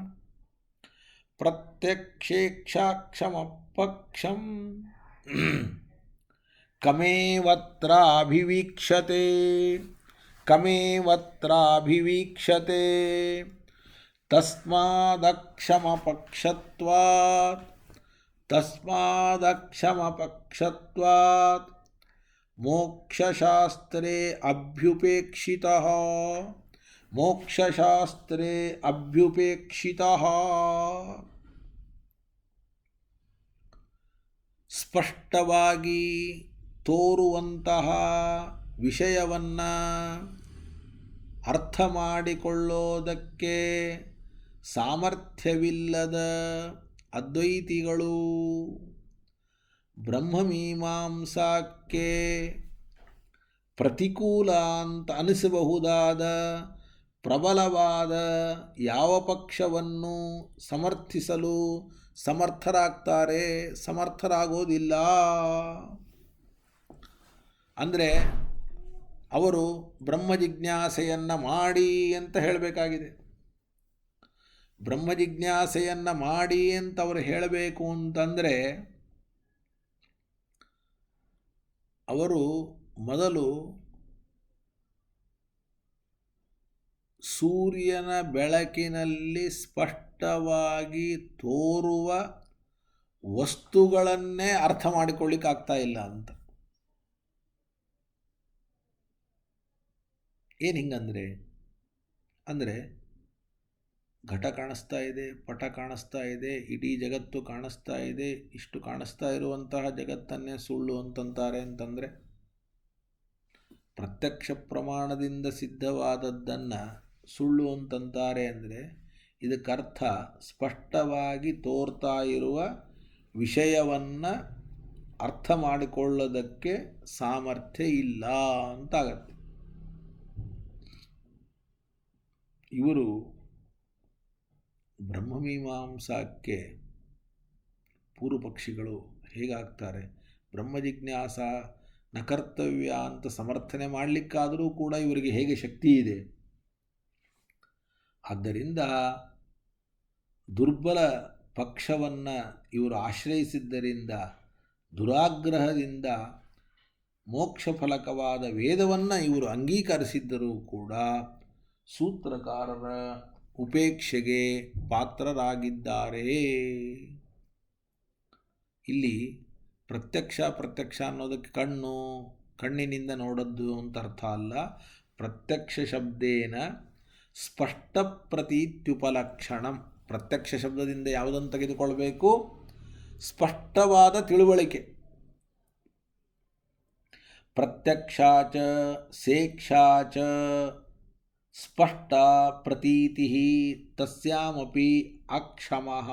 ಪ್ರತ್ಯಕ್ಷೇಕ್ಷಾಕ್ಷಮಪಕ್ಷಂ ಕಮೇವತ್ರಾಭಿವೀಕ್ಷತೆ. ಕಮೇವತ್ರಾಭಿವೀಕ್ಷತೆ ತಸ್ಮಾದಕ್ಷಮಪಕ್ಷತ್ವಾತ್. ತಸ್ಮಾದಕ್ಷಮಪಕ್ಷತ್ವಾತ್ ಮೋಕ್ಷಶಾಸ್ತ್ರೇ ಅಭ್ಯುಪೇಕ್ಷಿತಃ. ಮೋಕ್ಷಶಾಸ್ತ್ರೇ ಅಭ್ಯುಪೇಕ್ಷಿತಃ. ಸ್ಪಷ್ಟವಾಗಿ ತೋರುವಂತಹ ವಿಷಯವನ್ನು ಅರ್ಥ ಮಾಡಿಕೊಳ್ಳೋದಕ್ಕೆ ಸಾಮರ್ಥ್ಯವಿಲ್ಲದ ಅದ್ವೈತಿಗಳು ಬ್ರಹ್ಮಮೀಮಾಂಸಾಕ್ಕೆ ಪ್ರತಿಕೂಲ ಅಂತ ಅನಿಸಬಹುದಾದ ಪ್ರಬಲವಾದ ಯಾವ ಪಕ್ಷವನ್ನು ಸಮರ್ಥಿಸಲು ಸಮರ್ಥರಾಗ್ತಾರೆ? ಸಮರ್ಥರಾಗೋದಿಲ್ಲ. ಅಂದರೆ ಅವರು ಬ್ರಹ್ಮ ಜಿಜ್ಞಾಸೆಯನ್ನು ಮಾಡಿ ಅಂತ ಹೇಳಬೇಕಾಗಿದೆ. ಬ್ರಹ್ಮ ಜಿಜ್ಞಾಸೆಯನ್ನು ಮಾಡಿ ಅಂತ ಅವರು ಹೇಳಬೇಕು ಅಂತಂದರೆ ಅವರು ಮೊದಲು ಸೂರ್ಯನ ಬೆಳಕಿನಲ್ಲಿ ಸ್ಪಷ್ಟವಾಗಿ ತೋರುವ ವಸ್ತುಗಳನ್ನೇ ಅರ್ಥ ಮಾಡಿಕೊಳ್ಳಿಕ್ಕಾಗ್ತಾ ಇಲ್ಲ ಅಂತ. ಏನು ಹಿಂಗಂದರೆ ಅಂದರೆ ಘಟ ಕಾಣಿಸ್ತಾ ಇದೆ, ಪಟ ಕಾಣಿಸ್ತಾ ಇದೆ, ಇಡೀ ಜಗತ್ತು ಕಾಣಿಸ್ತಾ ಇದೆ. ಇಷ್ಟು ಕಾಣಿಸ್ತಾ ಇರುವಂತಹ ಜಗತ್ತನ್ನೇ ಸುಳ್ಳು ಅಂತಂತಾರೆ ಅಂತಂದರೆ, ಪ್ರತ್ಯಕ್ಷ ಪ್ರಮಾಣದಿಂದ ಸಿದ್ಧವಾದದ್ದನ್ನು ಸುಳ್ಳು ಅಂತಂತಾರೆ ಅಂದರೆ ಇದಕ್ಕರ್ಥ ಸ್ಪಷ್ಟವಾಗಿ ತೋರ್ತಾ ಇರುವ ವಿಷಯವನ್ನು ಅರ್ಥ ಮಾಡಿಕೊಳ್ಳೋದಕ್ಕೆ ಸಾಮರ್ಥ್ಯ ಇಲ್ಲ ಅಂತಾಗತ್ತೆ. ಇವರು ಬ್ರಹ್ಮಮೀಮಾಂಸಕ್ಕೆ ಪೂರ್ವಪಕ್ಷಿಗಳು ಹೇಗಾಗ್ತಾರೆ? ಬ್ರಹ್ಮಜಿಜ್ಞಾಸ ನ ಕರ್ತವ್ಯ ಅಂತ ಸಮರ್ಥನೆ ಮಾಡಲಿಕ್ಕಾದರೂ ಕೂಡ ಇವರಿಗೆ ಹೇಗೆ ಶಕ್ತಿ ಇದೆ? ಆದ್ದರಿಂದ ದುರ್ಬಲ ಪಕ್ಷವನ್ನು ಇವರು ಆಶ್ರಯಿಸಿದ್ದರಿಂದ, ದುರಾಗ್ರಹದಿಂದ ಮೋಕ್ಷ ಫಲಕವಾದ ವೇದವನ್ನು ಇವರು ಅಂಗೀಕರಿಸಿದ್ದರೂ ಕೂಡ ಸೂತ್ರಕಾರರ ಉಪೇಕ್ಷೆಗೆ ಪಾತ್ರರಾಗಿದ್ದಾರೆ. ಇಲ್ಲಿ ಪ್ರತ್ಯಕ್ಷ ಅನ್ನೋದಕ್ಕೆ ಕಣ್ಣಿನಿಂದ ನೋಡದ್ದು ಅಂತ ಅರ್ಥ ಅಲ್ಲ. ಪ್ರತ್ಯಕ್ಷ ಶಬ್ದೇನ ಸ್ಪಷ್ಟ ಪ್ರತೀತ್ಯುಪಲಕ್ಷಣಂ. ಪ್ರತ್ಯಕ್ಷ ಶಬ್ದದಿಂದ ಯಾವುದನ್ನು ತೆಗೆದುಕೊಳ್ಬೇಕು? ಸ್ಪಷ್ಟವಾದ ತಿಳುವಳಿಕೆ. ಪ್ರತ್ಯಕ್ಷಾಚ ಸೇಕ್ಷಾಚ ಸ್ಪಷ್ಟ ಪ್ರತೀತಿ ತಸ್ಯಾಮಪಿ ಅಕ್ಷಮಃ.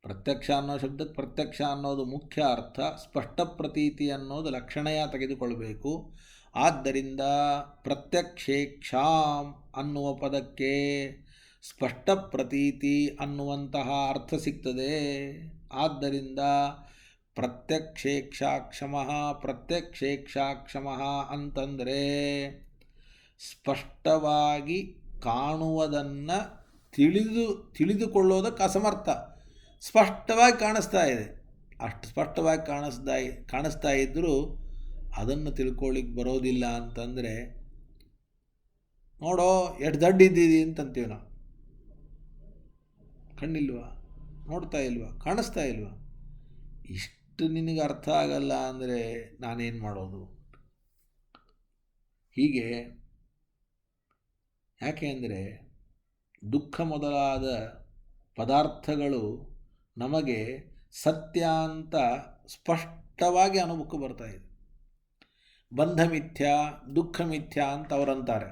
ಪ್ರತ್ಯಕ್ಷ ಅನ್ನೋ ಶಬ್ದಕ್ಕೆ ಪ್ರತ್ಯಕ್ಷ ಅನ್ನೋದು ಮುಖ್ಯ ಅರ್ಥ, ಸ್ಪಷ್ಟ ಪ್ರತೀತಿ ಅನ್ನೋದು ಲಕ್ಷಣಯ ತೆಗೆದುಕೊಳ್ಬೇಕು. ಆದ್ದರಿಂದ ಪ್ರತ್ಯಕ್ಷೇಕ್ಷಾಂ ಅನ್ನುವ ಪದಕ್ಕೆ ಸ್ಪಷ್ಟ ಪ್ರತೀತಿ ಅನ್ನುವಂತಹ ಅರ್ಥ ಸಿಗ್ತದೆ. ಆದ್ದರಿಂದ ಪ್ರತ್ಯಕ್ಷೇಕ್ಷಾಕ್ಷಮಃ ಪ್ರತ್ಯಕ್ಷೇಕ್ಷಾಕ್ಷಮಃ ಅಂತಂದರೆ ಸ್ಪಷ್ಟವಾಗಿ ಕಾಣುವುದನ್ನು ತಿಳಿದುಕೊಳ್ಳೋದಕ್ಕೆ ಅಸಮರ್ಥ. ಸ್ಪಷ್ಟವಾಗಿ ಕಾಣಿಸ್ತಾ ಇದೆ, ಅಷ್ಟು ಸ್ಪಷ್ಟವಾಗಿ ಕಾಣಿಸ್ತಾ ಇದ್ದರೂ ಅದನ್ನು ತಿಳ್ಕೊಳ್ಳಿಕ್ಕೆ ಬರೋದಿಲ್ಲ ಅಂತಂದರೆ, ನೋಡೋ ಎಷ್ಟು ದಡ್ಡ ಇದ್ದೀವಿ ಅಂತಂತೀವಿ ನಾವು. ಕಣ್ಣಿಲ್ವಾ, ನೋಡ್ತಾ ಇಲ್ವಾ, ಕಾಣಿಸ್ತಾ ಇಲ್ವಾ, ಇಷ್ಟು ನಿನಗೆ ಅರ್ಥ ಆಗಲ್ಲ ಅಂದರೆ ನಾನೇನು ಮಾಡೋದು? ಹೀಗೆ ಯಾಕೆ ಅಂದರೆ ದುಃಖ ಮೊದಲಾದ ಪದಾರ್ಥಗಳು ನಮಗೆ ಸತ್ಯ ಅಂತ ಸ್ಪಷ್ಟವಾಗಿ ಅನುಭವಕ್ಕೆ ಬರ್ತಾ ಇದೆ. ಬಂಧ ಮಿಥ್ಯ, ದುಃಖ ಮಿಥ್ಯ ಅಂತ ಅವರಂತಾರೆ.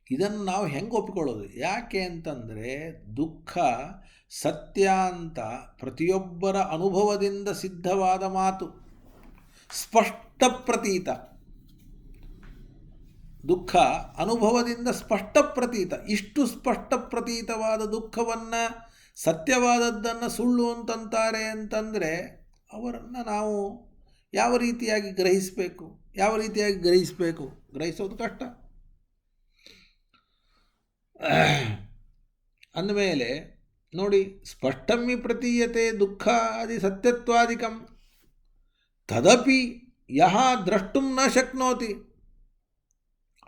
ಇದನ್ನು ನಾವು ಹೆಂಗೆ ಒಪ್ಪಿಕೊಳ್ಳೋದು? ಯಾಕೆ ಅಂತಂದರೆ ದುಃಖ ಸತ್ಯ ಅಂತ ಪ್ರತಿಯೊಬ್ಬರ ಅನುಭವದಿಂದ ಸಿದ್ಧವಾದ ಮಾತು, ಸ್ಪಷ್ಟ ಪ್ರತೀತ. ದುಃಖ ಅನುಭವದಿಂದ ಸ್ಪಷ್ಟ ಪ್ರತೀತ. ಇಷ್ಟು ಸ್ಪಷ್ಟ ಪ್ರತೀತವಾದ ದುಃಖವನ್ನು, ಸತ್ಯವಾದದ್ದನ್ನು ಸುಳ್ಳು ಅಂತಂತಾರೆ ಅಂತಂದರೆ ಅವರನ್ನು ನಾವು ಯಾವ ರೀತಿಯಾಗಿ ಗ್ರಹಿಸಬೇಕು? ಗ್ರಹಿಸೋದು ಕಷ್ಟ. ಅಂದಮೇಲೆ ನೋಡಿ, ಸ್ಪಷ್ಟಮ್ಮಿ ಪ್ರತೀಯತೆ ದುಃಖಾದಿ ಸತ್ಯತ್ವಾದಿಕಂ ತದಪಿ ಯಹ ದ್ರಷ್ಟುಂ ನ ಶಕ್ನೋತಿ.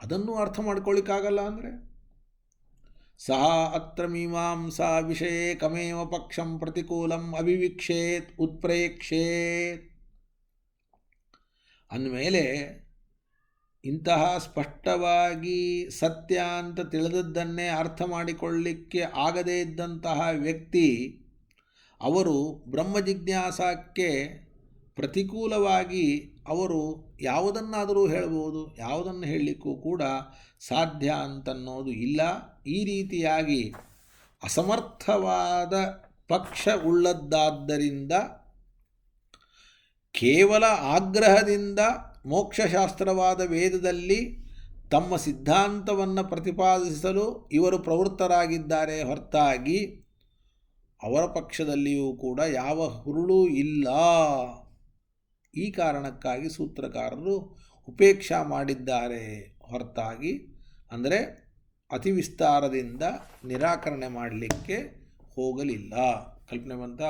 ಅದನ್ನು ಅರ್ಥ ಮಾಡ್ಕೊಳ್ಳಿಕ್ಕಾಗಲ್ಲ ಅಂದರೆ ಸಹ ಅತ್ರ ಮೀಮಾಂಸಾ ವಿಷಯೇ ಕಮೇವ ಪಕ್ಷಂ ಪ್ರತಿಕೂಲಂ ಅಭಿವಿಕ್ಷೇತ್ ಉತ್ಪ್ರೇಕ್ಷೇತ್. ಅಂದಮೇಲೆ ಇಂತಹ ಸ್ಪಷ್ಟವಾಗಿ ಸತ್ಯ ಅಂತ ತಿಳಿದದ್ದನ್ನೇ ಅರ್ಥ ಮಾಡಿಕೊಳ್ಳಿಕ್ಕೆ ಆಗದೇ ಇದ್ದಂತಹ ವ್ಯಕ್ತಿ ಅವರು ಬ್ರಹ್ಮ ಜಿಜ್ಞಾಸಕ್ಕೆ ಪ್ರತಿಕೂಲವಾಗಿ ಅವರು ಯಾವುದನ್ನಾದರೂ ಹೇಳಬಹುದು, ಯಾವುದನ್ನು ಹೇಳಲಿಕ್ಕೂ ಕೂಡ ಸಾಧ್ಯ ಅಂತನ್ನೋದು ಇಲ್ಲ. ಈ ರೀತಿಯಾಗಿ ಅಸಮರ್ಥವಾದ ಪಕ್ಷ ಉಳ್ಳದ್ದಾದ್ದರಿಂದ ಕೇವಲ ಆಗ್ರಹದಿಂದ ಮೋಕ್ಷಶಾಸ್ತ್ರವಾದ ವೇದದಲ್ಲಿ ತಮ್ಮ ಸಿದ್ಧಾಂತವನ್ನು ಪ್ರತಿಪಾದಿಸಲು ಇವರು ಪ್ರವೃತ್ತರಾಗಿದ್ದಾರೆ ಹೊರತಾಗಿ ಅವರ ಪಕ್ಷದಲ್ಲಿಯೂ ಕೂಡ ಯಾವ ಹುರುಳೂ ಇಲ್ಲ. ಈ ಕಾರಣಕ್ಕಾಗಿ ಸೂತ್ರಕಾರರು ಉಪೇಕ್ಷಾ ಮಾಡಿದ್ದಾರೆ ಹೊರತಾಗಿ, ಅಂದರೆ ಅತಿ ವಿಸ್ತಾರದಿಂದ ನಿರಾಕರಣೆ ಮಾಡಲಿಕ್ಕೆ ಹೋಗಲಿಲ್ಲ. ಕಲ್ಪನೆ ಬಂತ?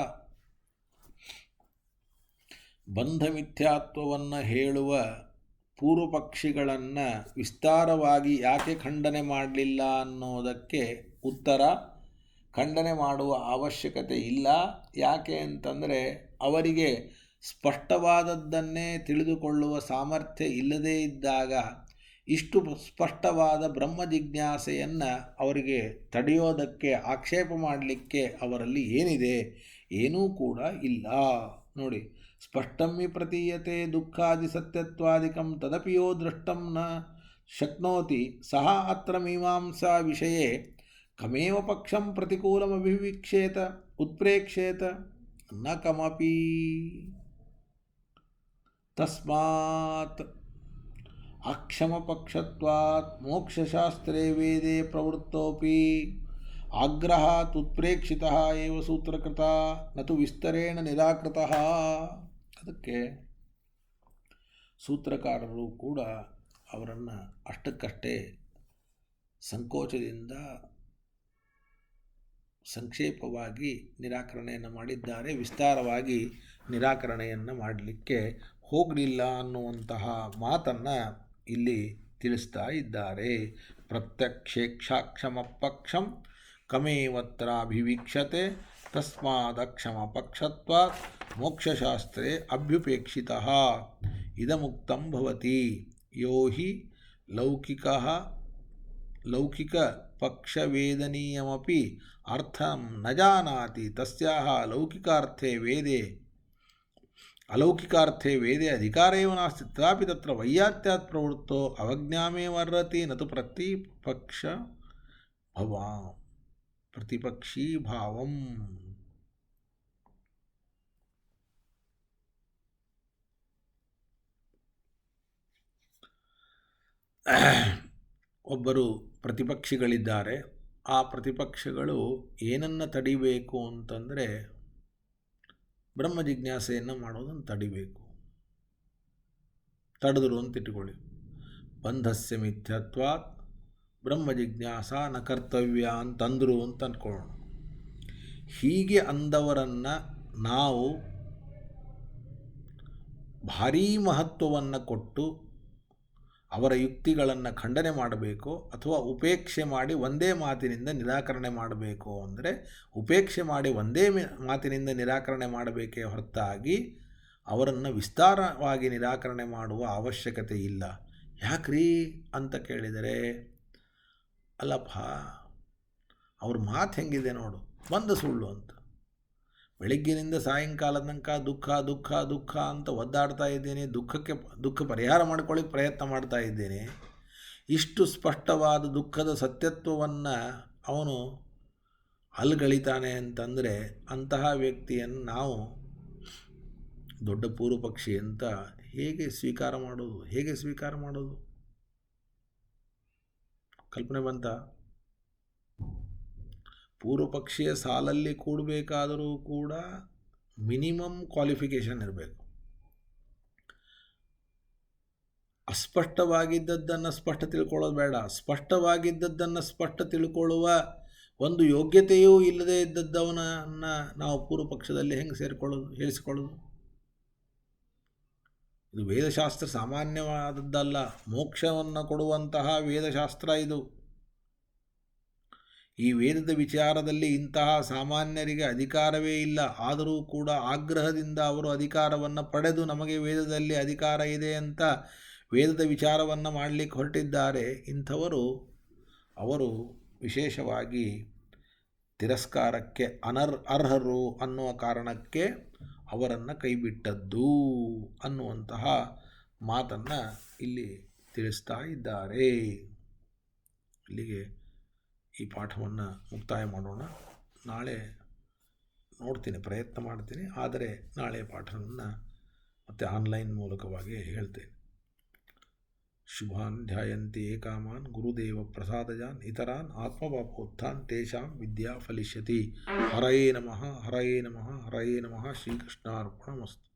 ಬಂಧ ಮಿಥ್ಯಾತ್ವವನ್ನು ಹೇಳುವ ಪೂರ್ವಪಕ್ಷಿಗಳನ್ನು ವಿಸ್ತಾರವಾಗಿ ಯಾಕೆ ಖಂಡನೆ ಮಾಡಲಿಲ್ಲ ಅನ್ನೋದಕ್ಕೆ ಉತ್ತರ, ಖಂಡನೆ ಮಾಡುವ ಅವಶ್ಯಕತೆ ಇಲ್ಲ. ಯಾಕೆ ಅಂತಂದರೆ ಅವರಿಗೆ ಸ್ಪಷ್ಟವಾದದ್ದನ್ನೇ ತಿಳಿದುಕೊಳ್ಳುವ ಸಾಮರ್ಥ್ಯ ಇಲ್ಲದೇ ಇದ್ದಾಗ ಇಷ್ಟು ಸ್ಪಷ್ಟವಾದ ಬ್ರಹ್ಮ ಜಿಜ್ಞಾಸೆಯನ್ನು ಅವರಿಗೆ ತಡೆಯೋದಕ್ಕೆ, ಆಕ್ಷೇಪ ಮಾಡಲಿಕ್ಕೆ ಅವರಲ್ಲಿ ಏನಿದೆ? ಏನೂ ಕೂಡ ಇಲ್ಲ. ನೋಡಿ, ಸ್ಪಷ್ಟಮ್ಮಿ ಪ್ರತೀಯತೆ ದುಃಖಾದಿ ಸತ್ಯತ್ವಾದಿಕಂ ತದಪಿಯೋ ದ್ರಷ್ಟಂ ನ ಶಕ್ನೋತಿ ಸಹ ಅತ್ರ ಮೀಮಾಂಸಾ ವಿಷಯೇ ಕಮೇವ ಪಕ್ಷಂ ಪ್ರತಿಕೂಲಮಭಿವಿಕ್ಷೇತ ಉತ್ಪ್ರೇಕ್ಷೇತ ನ ಕಮಪಿ. ತಸ್ಮಾತ್ ಅಕ್ಷಮಪಕ್ಷತ್ವಾತ್ ಮೋಕ್ಷಶಾಸ್ತ್ರೇ ವೇದೇ ಪ್ರವೃತ್ತೋಪಿ ಆಗ್ರಹಾತ್ ಉತ್ಪ್ರೇಕ್ಷಿತಃ ಏವ ಸೂತ್ರಕೃತ ನತು ವಿಸ್ತರೇಣ ನಿರಾಕೃತಃ. ಅದಕ್ಕೆ ಸೂತ್ರಕಾರರು ಕೂಡ ಅವರನ್ನು ಅಷ್ಟಕ್ಕಷ್ಟೇ ಸಂಕೋಚದಿಂದ ಸಂಕ್ಷೇಪವಾಗಿ ನಿರಾಕರಣೆಯನ್ನು ಮಾಡಿದ್ದಾರೆ. ವಿಸ್ತಾರವಾಗಿ ನಿರಾಕರಣೆಯನ್ನು ಮಾಡಲಿಕ್ಕೆ ಹೋಗಲಿಲ್ಲ ಅನ್ನುವಂತಹ ಮಾತನ್ನು ಇಲ್ಲಿ ತಿಳಿಸ್ತಾ ಇದ್ದಾರೆ. ಪ್ರತ್ಯಕ್ಷೇಕ್ಷಾಕ್ಷಮ ಪಕ್ಷಂ ಕಮೇವತ್ರಾಭಿವೀಕ್ಷತೆ ತಸ್ಮಾದಕ್ಷಮ ಪಕ್ಷತ್ವಾತ್ ಮೋಕ್ಷಶಾಸ್ತ್ರೇ ಅಭ್ಯುಪೇಕ್ಷಿತಃ ಇದಮುಕ್ತಂ ಭವತಿ. ಯೋ ಹಿ ಲೌಕಿಕ ಪಕ್ಷವೇದನೀಯಮಪಿ ಅರ್ಥಂ ನ ಜಾನಾತಿ ತಸ್ಯಾಹ ಅಲೌಕಿಕಾರ್ಥೇ ವೇದೆ ಅಧಿಕಾರ ಏವ ನಾಸ್ತಿ ತಥಾಪಿ ತತ್ರ ವೈಯಾತ್ಯಾತ್ ಪ್ರವೃತ್ತೋ ಅವಜ್ಞಾಮೇವ ಅರ್ಹತಿ ನತು ಪ್ರತಿಪಕ್ಷೀ ಭಾವಂ. ಒಬ್ಬರು ಪ್ರತಿಪಕ್ಷಿಗಳಿದ್ದಾರೆ. ಆ ಪ್ರತಿಪಕ್ಷಗಳು ಏನನ್ನು ತಡಿಬೇಕು ಅಂತಂದರೆ ಬ್ರಹ್ಮ ಜಿಜ್ಞಾಸೆಯನ್ನು ಮಾಡೋದನ್ನು ತಡಿಬೇಕು. ತಡೆದ್ರು ಅಂತ ಇಟ್ಕೊಳ್ಳಿ. ಬಂಧಸ್ಯ ಮಿಥ್ಯತ್ವಾತ್ ಬ್ರಹ್ಮ ಜಿಜ್ಞಾಸ ನ ಕರ್ತವ್ಯ ಅಂತಂದರು ಅಂತ ಅಂದ್ಕೊಳ್ಳೋಣ. ಹೀಗೆ ಅಂದವರನ್ನು ನಾವು ಭಾರೀ ಮಹತ್ವವನ್ನು ಕೊಟ್ಟು ಅವರ ಯುಕ್ತಿಗಳನ್ನು ಖಂಡನೆ ಮಾಡಬೇಕು ಅಥವಾ ಉಪೇಕ್ಷೆ ಮಾಡಿ ಒಂದೇ ಮಾತಿನಿಂದ ನಿರಾಕರಣೆ ಮಾಡಬೇಕು ಅಂದರೆ ಉಪೇಕ್ಷೆ ಮಾಡಿ ಒಂದೇ ಮಾತಿನಿಂದ ನಿರಾಕರಣೆ ಮಾಡಬೇಕೇ ಹೊರತಾಗಿ ಅವರನ್ನು ವಿಸ್ತಾರವಾಗಿ ನಿರಾಕರಣೆ ಮಾಡುವ ಅವಶ್ಯಕತೆ ಇಲ್ಲ. ಯಾಕ್ರಿ ಅಂತ ಕೇಳಿದರೆ, ಅಲ್ಲಪ್ಪ ಅವ್ರ ಮಾತು ಹೆಂಗಿದೆ ನೋಡು, ಒಂದು ಸುಳ್ಳು ಅಂತ. ಬೆಳಗ್ಗಿನಿಂದ ಸಾಯಂಕಾಲದ ತನಕ ದುಃಖ ದುಃಖ ದುಃಖ ಅಂತ ಒದ್ದಾಡ್ತಾ ಇದ್ದೇನೆ, ದುಃಖ ಪರಿಹಾರ ಮಾಡ್ಕೊಳ್ಳಿಕ್ಕೆ ಪ್ರಯತ್ನ ಮಾಡ್ತಾ ಇದ್ದೇನೆ. ಇಷ್ಟು ಸ್ಪಷ್ಟವಾದ ದುಃಖದ ಸತ್ಯತ್ವವನ್ನು ಅವನು ಅಲ್ಗಳಿತಾನೆ ಅಂತಂದರೆ ಅಂತಹ ವ್ಯಕ್ತಿಯನ್ನು ನಾವು ದೊಡ್ಡ ಪೂರ್ವಪಕ್ಷಿ ಅಂತ ಹೇಗೆ ಸ್ವೀಕಾರ ಮಾಡೋದು? ಕಲ್ಪನೆ ಬಂತ? ಪೂರ್ವಪಕ್ಷೀಯ ಸಾಲಲ್ಲಿ ಕೂಡಬೇಕಾದರೂ ಕೂಡ ಮಿನಿಮಮ್ ಕ್ವಾಲಿಫಿಕೇಷನ್ ಇರಬೇಕು. ಅಸ್ಪಷ್ಟವಾಗಿದ್ದದ್ದನ್ನು ಸ್ಪಷ್ಟ ತಿಳ್ಕೊಳ್ಳೋದು ಬೇಡ. ಸ್ಪಷ್ಟವಾಗಿದ್ದದ್ದನ್ನು ಸ್ಪಷ್ಟ ತಿಳ್ಕೊಳ್ಳುವ ಒಂದು ಯೋಗ್ಯತೆಯೂ ಇಲ್ಲದೇ ಇದ್ದದ್ದವನನ್ನು ನಾವು ಪೂರ್ವಪಕ್ಷದಲ್ಲಿ ಹೆಂಗೆ ಹೇಳಿಸಿಕೊಳ್ಳೋದು? ಇದು ವೇದಶಾಸ್ತ್ರ ಸಾಮಾನ್ಯವಾದದ್ದಲ್ಲ, ಮೋಕ್ಷವನ್ನು ಕೊಡುವಂತಹ ವೇದಶಾಸ್ತ್ರ ಇದು. ಈ ವೇದದ ವಿಚಾರದಲ್ಲಿ ಇಂತಹ ಸಾಮಾನ್ಯರಿಗೆ ಅಧಿಕಾರವೇ ಇಲ್ಲ. ಆದರೂ ಕೂಡ ಆಗ್ರಹದಿಂದ ಅವರು ಅಧಿಕಾರವನ್ನು ಪಡೆದು ನಮಗೆ ವೇದದಲ್ಲಿ ಅಧಿಕಾರ ಇದೆ ಅಂತ ವೇದದ ವಿಚಾರವನ್ನು ಮಾಡಲಿಕ್ಕೆ ಹೊರಟಿದ್ದಾರೆ. ಇಂಥವರು ಅವರು ವಿಶೇಷವಾಗಿ ತಿರಸ್ಕಾರಕ್ಕೆ ಅರ್ಹರು ಅನ್ನುವ ಕಾರಣಕ್ಕೆ ಅವರನ್ನು ಕೈಬಿಟ್ಟದ್ದು ಅನ್ನುವಂತಹ ಮಾತನ್ನು ಇಲ್ಲಿ ತಿಳಿಸ್ತಾ ಇದ್ದಾರೆ. ಇಲ್ಲಿಗೆ ಈ ಪಾಠವನ್ನು ಮುಕ್ತಾಯ ಮಾಡೋಣ. ನಾಳೆ ನೋಡ್ತೀನಿ, ಪ್ರಯತ್ನ ಮಾಡ್ತೀನಿ, ಆದರೆ ನಾಳೆ ಪಾಠವನ್ನು ಮತ್ತೆ ಆನ್ಲೈನ್ ಮೂಲಕವಾಗಿ ಹೇಳ್ತೇನೆ. ಶುಭಾನ್ ಧ್ಯಾಯಂತಿ ಏಕಾಮಾನ್ ಗುರುದೇವ ಪ್ರಸಾದಜಾನ್ ಇತರಾನ್ ಆತ್ಮವಾಪೋತ್ಥಾನ್ ತೇಷಾಂ ವಿದ್ಯಾ ಫಲಿಷ್ಯತಿ. ಹರಯೇ ನಮಃ ಹರಯೇ ನಮಃ ಹರಯೇ ನಮಃ. ಶ್ರೀಕೃಷ್ಣಾರ್ಪಣಮಸ್ತು.